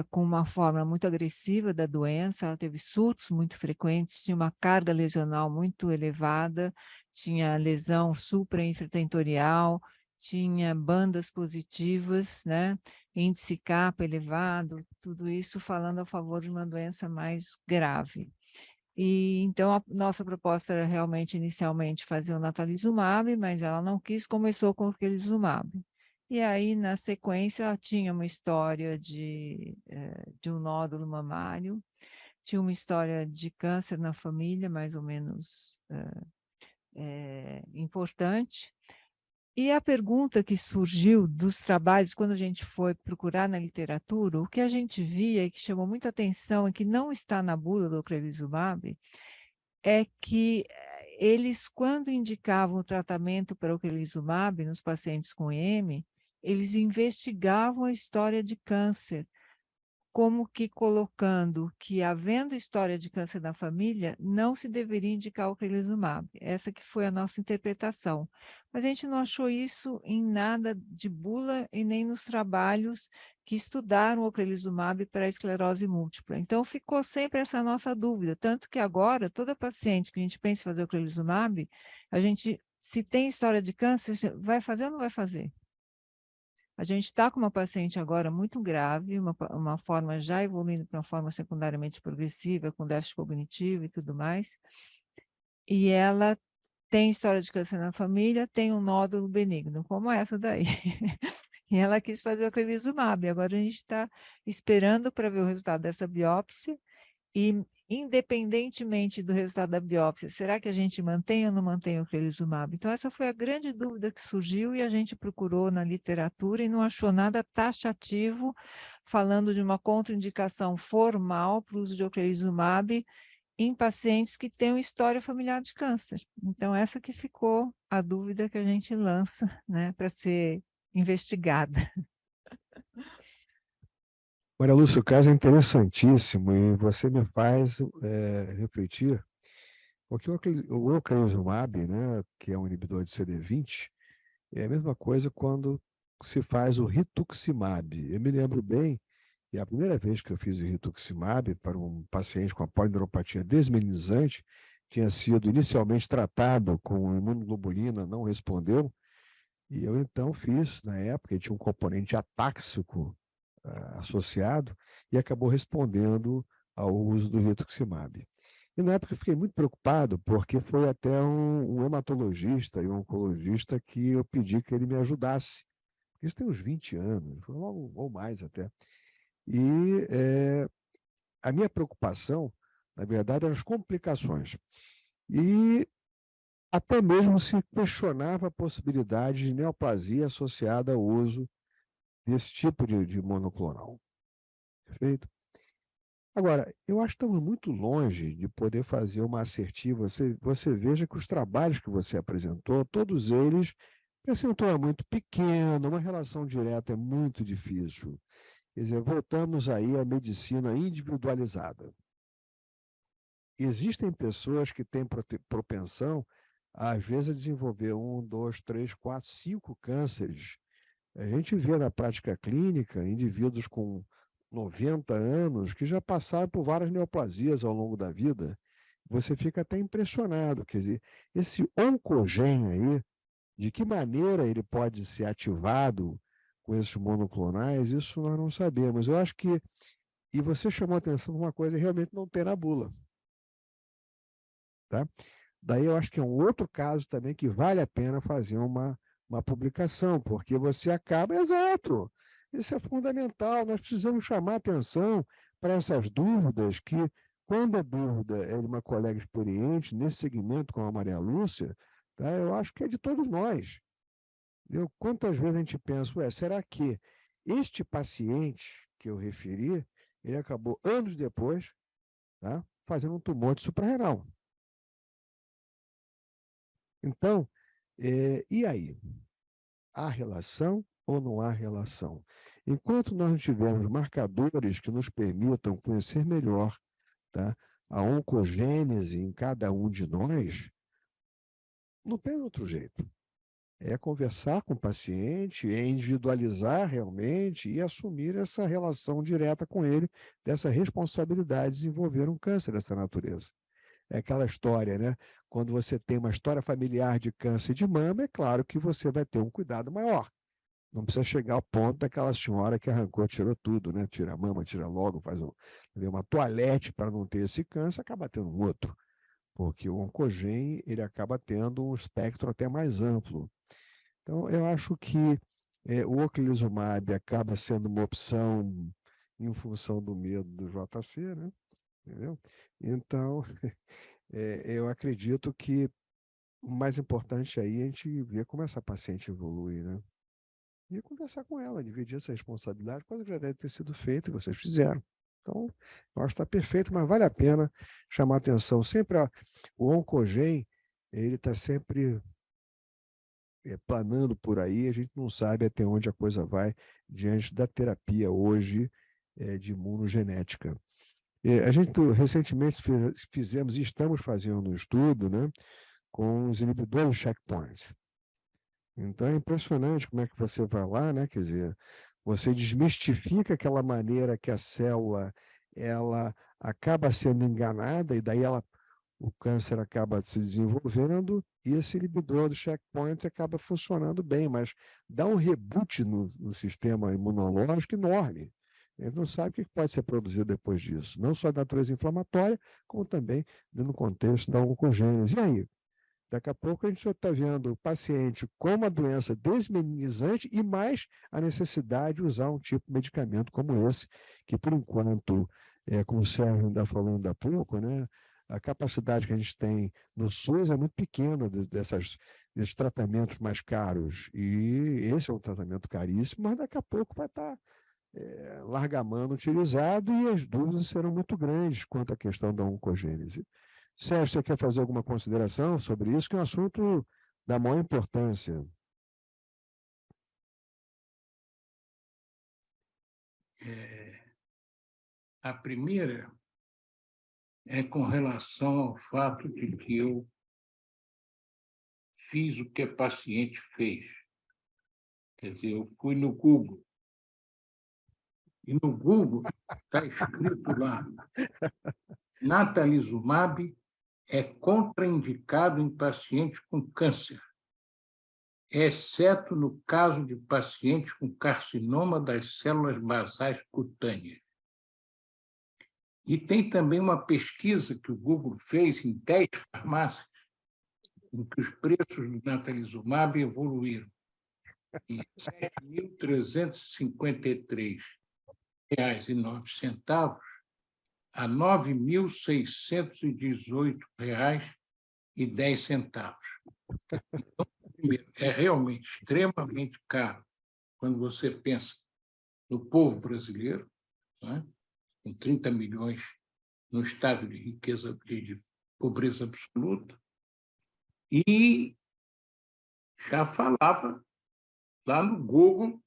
com uma forma muito agressiva da doença, ela teve surtos muito frequentes, tinha uma carga lesional muito elevada, tinha lesão suprainfratentorial, tinha bandas positivas, né? Índice capa elevado, tudo isso falando a favor de uma doença mais grave. E então a nossa proposta era realmente inicialmente fazer o natalizumab, mas ela não quis, começou com o ocrelizumab. E aí, na sequência, ela tinha uma história de um nódulo mamário, tinha uma história de câncer na família, mais ou menos importante. E a pergunta que surgiu dos trabalhos, quando a gente foi procurar na literatura, o que a gente via e que chamou muita atenção e que não está na bula do ocrelizumab, é que eles, quando indicavam o tratamento para o ocrelizumab nos pacientes com EM, eles investigavam a história de câncer, como que colocando que, havendo história de câncer na família, não se deveria indicar o ocrelizumab. Essa que foi a nossa interpretação. Mas a gente não achou isso em nada de bula e nem nos trabalhos que estudaram o ocrelizumab para a esclerose múltipla. Então, ficou sempre essa nossa dúvida, tanto que agora, toda paciente que a gente pensa em fazer o ocrelizumab, a gente, se tem história de câncer, vai fazer ou não vai fazer? A gente está com uma paciente agora muito grave, uma forma já evoluindo para uma forma secundariamente progressiva, com déficit cognitivo e tudo mais, e ela tem história de câncer na família, tem um nódulo benigno, como essa daí. E ela quis fazer o ocrelizumab, agora a gente está esperando para ver o resultado dessa biópsia, e independentemente do resultado da biópsia, será que a gente mantém ou não mantém o ocrelizumab? Então, essa foi a grande dúvida que surgiu e a gente procurou na literatura e não achou nada taxativo falando de uma contraindicação formal para o uso de ocrelizumab em pacientes que têm uma história familiar de câncer. Então, essa que ficou a dúvida que a gente lança, né, para ser investigada. Maria Lúcia, o caso é interessantíssimo e você me faz refletir, porque o ocrelizumab, né, que é um inibidor de CD20, é a mesma coisa quando se faz o rituximab. Eu me lembro bem que a primeira vez que eu fiz o rituximab para um paciente com a polineuropatia desmelinizante, tinha sido inicialmente tratado com imunoglobulina, não respondeu, e eu então fiz, na época, tinha um componente atáxico associado, e acabou respondendo ao uso do rituximab. E na época eu fiquei muito preocupado, porque foi até um hematologista e um oncologista que eu pedi que ele me ajudasse. Isso tem uns 20 anos, ou mais até. E a minha preocupação, na verdade, eram as complicações. E até mesmo se questionava a possibilidade de neoplasia associada ao uso desse tipo de monoclonal. Perfeito? Agora, eu acho que estamos muito longe de poder fazer uma assertiva. Você veja que os trabalhos que você apresentou, todos eles, o percentual é muito pequeno, uma relação direta é muito difícil. Quer dizer, voltamos aí à medicina individualizada. Existem pessoas que têm propensão, às vezes, a desenvolver 1, 2, 3, 4, 5 cânceres. A gente vê na prática clínica indivíduos com 90 anos que já passaram por várias neoplasias ao longo da vida. Você fica até impressionado. Quer dizer, esse oncogênio aí, de que maneira ele pode ser ativado com esses monoclonais, isso nós não sabemos. Eu acho que, e você chamou a atenção para uma coisa que realmente não tem na bula. Tá? Daí eu acho que é um outro caso também que vale a pena fazer uma publicação, porque você acaba, exato, isso é fundamental, nós precisamos chamar atenção para essas dúvidas que, quando a dúvida é de uma colega experiente, nesse segmento com a Maria Lúcia, tá, eu acho que é de todos nós. Entendeu? Quantas vezes a gente pensa, será que este paciente que eu referi, ele acabou anos depois, tá, fazendo um tumor de suprarrenal? Então, e aí? Há relação ou não há relação? Enquanto nós não tivermos marcadores que nos permitam conhecer melhor, tá, a oncogênese em cada um de nós, não tem outro jeito. É conversar com o paciente, é individualizar realmente e assumir essa relação direta com ele, dessa responsabilidade de desenvolver um câncer dessa natureza. É aquela história, né? quando você tem uma história familiar de câncer de mama, é claro que você vai ter um cuidado maior. Não precisa chegar ao ponto daquela senhora que arrancou, tirou tudo, né? Tira a mama, tira logo, faz uma toalete para não ter esse câncer, acaba tendo um outro. Porque o Oncogen, ele acaba tendo um espectro até mais amplo. Então, eu acho que o ocrelizumab acaba sendo uma opção em função do medo do JC, né? Entendeu? Então, eu acredito que o mais importante aí é a gente ver como essa paciente evolui, né? E conversar com ela, dividir essa responsabilidade, coisa que já deve ter sido feita e vocês fizeram. Então, eu acho que está perfeito, mas vale a pena chamar atenção. Sempre o Oncogen, ele está sempre planando por aí, a gente não sabe até onde a coisa vai diante da terapia hoje de imunogenética. A gente recentemente fizemos e estamos fazendo um estudo, né, com os inibidores checkpoints. Então é impressionante como é que você vai lá, né, quer dizer, você desmistifica aquela maneira que a célula ela acaba sendo enganada e daí o câncer acaba se desenvolvendo e esse inibidor do checkpoint acaba funcionando bem, mas dá um reboot no sistema imunológico enorme. A gente não sabe o que pode ser produzido depois disso, não só da natureza inflamatória, como também no contexto da oncogênese. E aí? Daqui a pouco a gente está vendo o paciente com uma doença desmeninizante e mais a necessidade de usar um tipo de medicamento como esse, que por enquanto, como o Sérgio ainda falou ainda há pouco, né, a capacidade que a gente tem no SUS é muito pequena desses tratamentos mais caros. E esse é um tratamento caríssimo, mas daqui a pouco vai estar largamando utilizado e as dúvidas serão muito grandes quanto à questão da oncogênese. Sérgio, você quer fazer alguma consideração sobre isso, que é um assunto da maior importância? A primeira é com relação ao fato de que eu fiz o que a paciente fez. Quer dizer, eu fui no Google. E no Google está escrito lá, natalizumab é contraindicado em pacientes com câncer, exceto no caso de pacientes com carcinoma das células basais cutâneas. E tem também uma pesquisa que o Google fez em 10 farmácias, em que os preços do natalizumab evoluíram de R$ 7.353,09 a R$ 9.618,10. Então, primeiro, é realmente extremamente caro quando você pensa no povo brasileiro, né? Com 30 milhões no estado de riqueza, de pobreza absoluta, e já falava lá no Google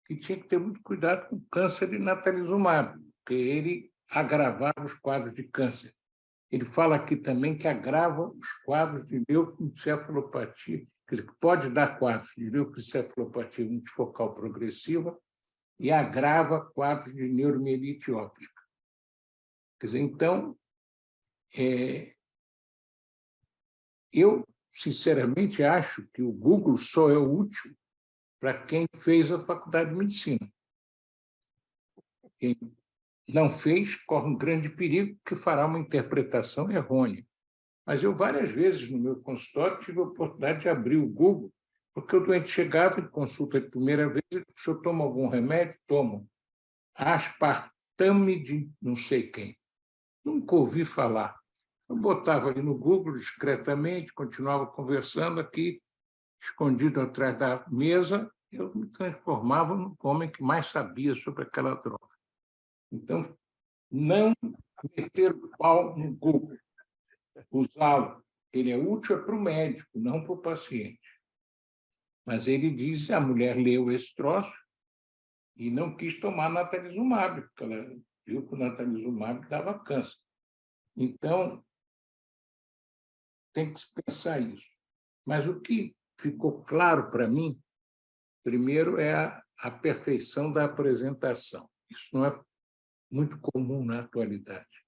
que tinha que ter muito cuidado com o câncer de natalizumab, porque ele agravava os quadros de câncer. Ele fala aqui também que agrava os quadros de leucoencefalopatia, quer dizer, que pode dar quadros de leucoencefalopatia multifocal progressiva e agrava quadros de neuromielite óptica. Quer dizer, então, eu, sinceramente, acho que o Google só é útil para quem fez a faculdade de medicina. Quem não fez, corre um grande perigo, que fará uma interpretação errônea. Mas eu, várias vezes, no meu consultório, tive a oportunidade de abrir o Google, porque o doente chegava em consulta de primeira vez e disse: o senhor toma algum remédio? Tomo. Aspartame de não sei quem. Nunca ouvi falar. Eu botava ali no Google discretamente, continuava conversando aqui, escondido atrás da mesa, eu me transformava no homem que mais sabia sobre aquela droga. Então, não meter o pau no Google, usá-lo. Ele é útil para o médico, não para o paciente. Mas ele diz que a mulher leu esse troço e não quis tomar natalizumab, porque ela viu que o natalizumab dava câncer. Então, tem que se pensar isso. Mas o que ficou claro para mim, primeiro, é a perfeição da apresentação. Isso não é muito comum na atualidade.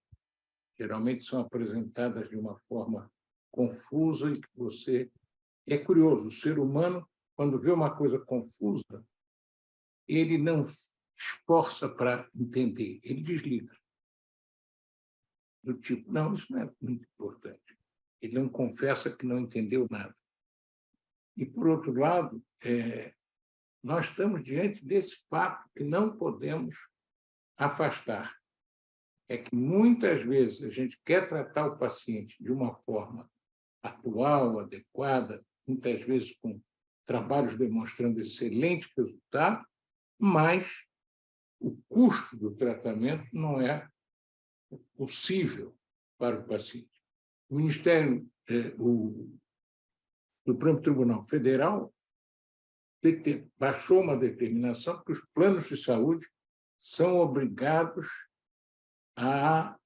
Geralmente são apresentadas de uma forma confusa e que você... É curioso, o ser humano, quando vê uma coisa confusa, ele não esforça para entender, ele desliga. Do tipo, não, isso não é muito importante. Ele não confessa que não entendeu nada. E, por outro lado, nós estamos diante desse fato que não podemos afastar. É que, muitas vezes, a gente quer tratar o paciente de uma forma atual, adequada, muitas vezes com trabalhos demonstrando excelente resultado, mas o custo do tratamento não é possível para o paciente. O Ministério, o Supremo Tribunal Federal baixou uma determinação que os planos de saúde são obrigados a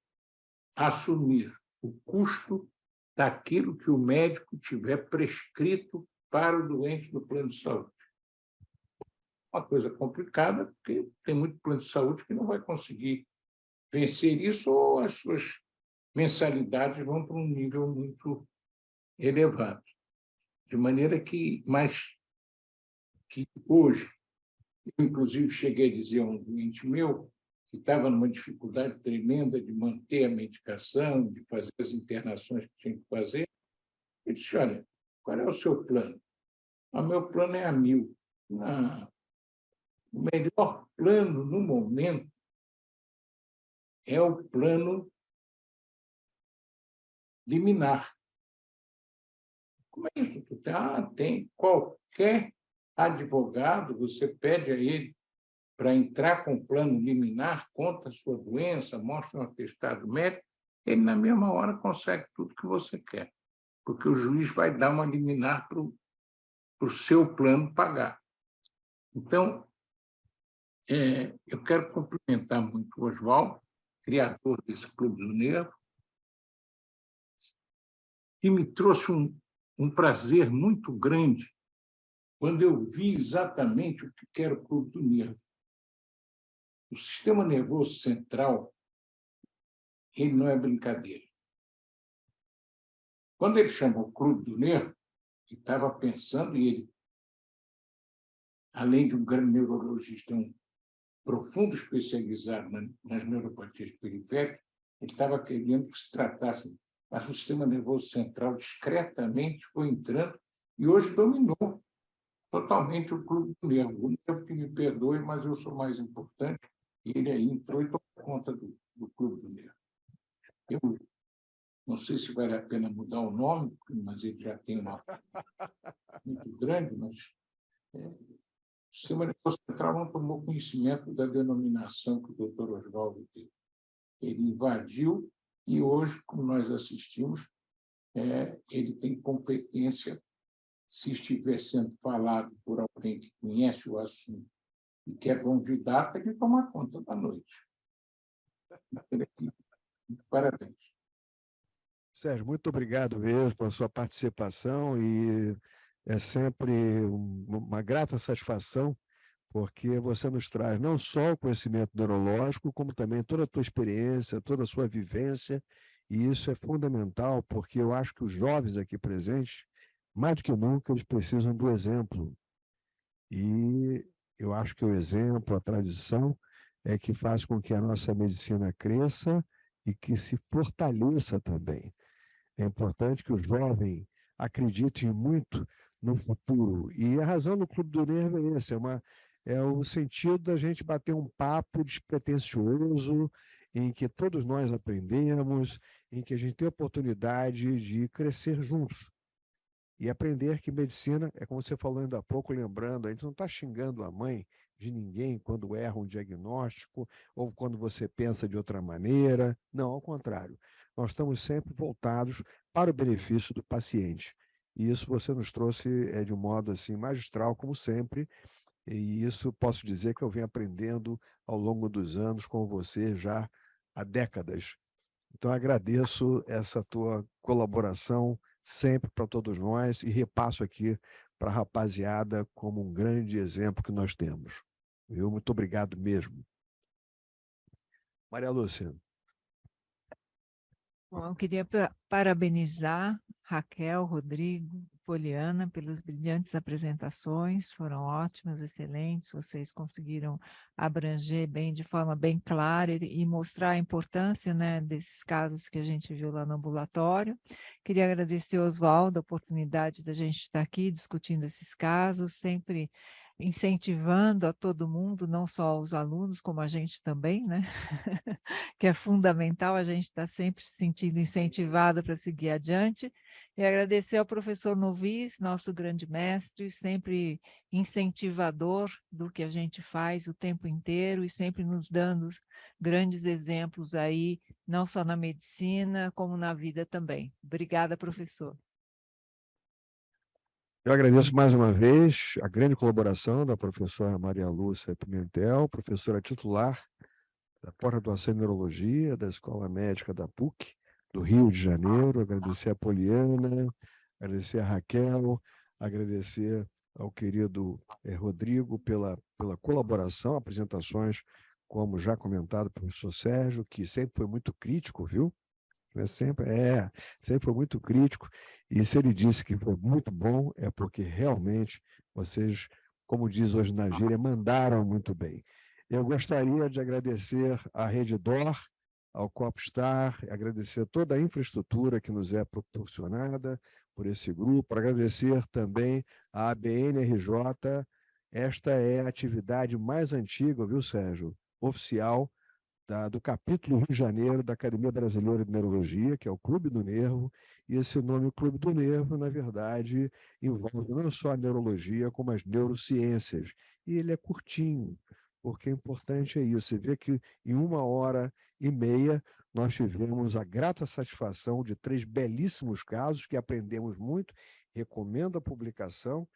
assumir o custo daquilo que o médico tiver prescrito para o doente do plano de saúde. Uma coisa complicada, porque tem muito plano de saúde que não vai conseguir vencer isso, ou as suas mensalidades vão para um nível muito elevado. De maneira que, que hoje, eu, inclusive, cheguei a dizer a um doente meu, que estava numa dificuldade tremenda de manter a medicação, de fazer as internações que tinha que fazer, eu disse, olha, qual é o seu plano? O meu plano é a 1.000. O melhor plano, no momento, é o plano liminar. Como é isso? Tem qualquer advogado, você pede a ele para entrar com plano liminar, conta a sua doença, mostra um atestado médico, ele, na mesma hora, consegue tudo que você quer, porque o juiz vai dar uma liminar para o seu plano pagar. Então, eu quero cumprimentar muito o Oswaldo, criador desse Clube do Nervo, que me trouxe um prazer muito grande quando eu vi exatamente o que era o Clube do Nervo. O sistema nervoso central, ele não é brincadeira. Quando ele chamou o Clube do Nervo, ele estava pensando, e ele, além de um grande neurologista, um profundo especializado nas neuropatias periféricas, ele estava querendo que se tratasse, mas o sistema nervoso central discretamente foi entrando e hoje dominou totalmente o Clube do Nervo. O Nervo que me perdoe, mas eu sou mais importante, e ele aí entrou e tomou conta do Clube do Nervo. Eu não sei se vale a pena mudar o nome, mas ele já tem uma muito grande, mas o sistema nervoso central não tomou conhecimento da denominação que o Dr. Oswaldo teve. Ele invadiu e hoje, como nós assistimos, ele tem competência, se estiver sendo falado por alguém que conhece o assunto e que é bom de data, de tomar conta da noite. Parabéns. Sérgio, muito obrigado mesmo pela sua participação e é sempre uma grata satisfação, porque você nos traz não só o conhecimento neurológico, como também toda a tua experiência, toda a sua vivência, e isso é fundamental, porque eu acho que os jovens aqui presentes, mais do que nunca, eles precisam do exemplo. E eu acho que o exemplo, a tradição, é que faz com que a nossa medicina cresça e que se fortaleça também. É importante que o jovem acredite muito no futuro. E a razão do Clube do Nervo é essa, é o sentido da gente bater um papo despretensioso, em que todos nós aprendemos, em que a gente tem a oportunidade de crescer juntos. E aprender que medicina, é como você falou ainda há pouco, lembrando, a gente não está xingando a mãe de ninguém quando erra um diagnóstico ou quando você pensa de outra maneira. Não, ao contrário. Nós estamos sempre voltados para o benefício do paciente. E isso você nos trouxe de um modo assim magistral, como sempre. E isso posso dizer que eu venho aprendendo ao longo dos anos com você já há décadas. Então, agradeço essa tua colaboração sempre para todos nós e repasso aqui para a rapaziada como um grande exemplo que nós temos. Viu? Muito obrigado mesmo. Maria Lúcia. Bom, eu queria parabenizar Raquel, Rodrigo, Poliana pelas brilhantes apresentações, foram ótimas, excelentes, vocês conseguiram abranger bem, de forma bem clara e mostrar a importância, né, desses casos que a gente viu lá no ambulatório. Queria agradecer ao Oswaldo a oportunidade da gente estar aqui discutindo esses casos, sempre incentivando a todo mundo, não só os alunos, como a gente também, né? Que é fundamental, a gente está sempre se sentindo incentivado para seguir adiante. E agradecer ao professor Novis, nosso grande mestre, sempre incentivador do que a gente faz o tempo inteiro e sempre nos dando grandes exemplos aí, não só na medicina, como na vida também. Obrigada, professor. Eu agradeço mais uma vez a grande colaboração da professora Maria Lúcia Pimentel, professora titular da pós-graduação em Neurologia da Escola Médica da PUC, do Rio de Janeiro. Agradecer a Poliana, agradecer a Raquel, agradecer ao querido Rodrigo pela colaboração, apresentações, como já comentado pelo professor Sérgio, que sempre foi muito crítico, viu? Sempre foi muito crítico, e se ele disse que foi muito bom, é porque realmente vocês, como diz hoje na gíria, mandaram muito bem. Eu gostaria de agradecer à Redditor, ao Copstar, agradecer toda a infraestrutura que nos é proporcionada por esse grupo, agradecer também à ABNRJ. Esta é a atividade mais antiga, viu, Sérgio? Oficial do capítulo Rio de Janeiro da Academia Brasileira de Neurologia, que é o Clube do Nervo, e esse nome Clube do Nervo, na verdade, envolve não só a neurologia, como as neurociências. E ele é curtinho, porque o importante é isso. Você vê que em 1h30 nós tivemos a grata satisfação de 3 belíssimos casos que aprendemos muito, recomendo a publicação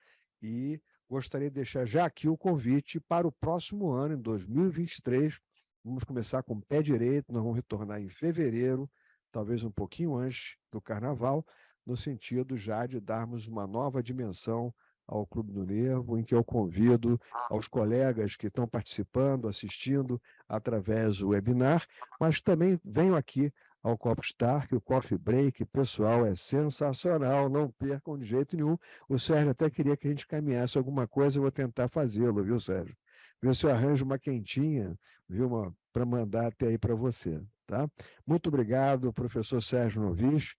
e gostaria de deixar já aqui o convite para o próximo ano, em 2023. Vamos começar com o pé direito, nós vamos retornar em fevereiro, talvez um pouquinho antes do Carnaval, no sentido já de darmos uma nova dimensão ao Clube do Nervo, em que eu convido aos colegas que estão participando, assistindo através do webinar, mas também venham aqui ao Copstar, que o Coffee Break, pessoal, é sensacional, não percam de jeito nenhum. O Sérgio até queria que a gente caminhasse alguma coisa, eu vou tentar fazê-lo, viu, Sérgio? Ver se eu arranjo uma quentinha, viu, para mandar até aí para você, tá? Muito obrigado, professor Sérgio Novis,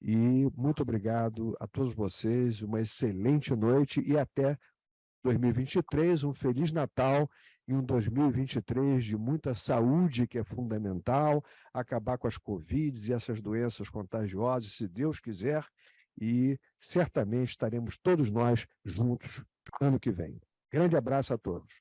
e muito obrigado a todos vocês, uma excelente noite e até 2023, um Feliz Natal e um 2023 de muita saúde, que é fundamental, acabar com as Covids e essas doenças contagiosas, se Deus quiser, e certamente estaremos todos nós juntos ano que vem. Grande abraço a todos.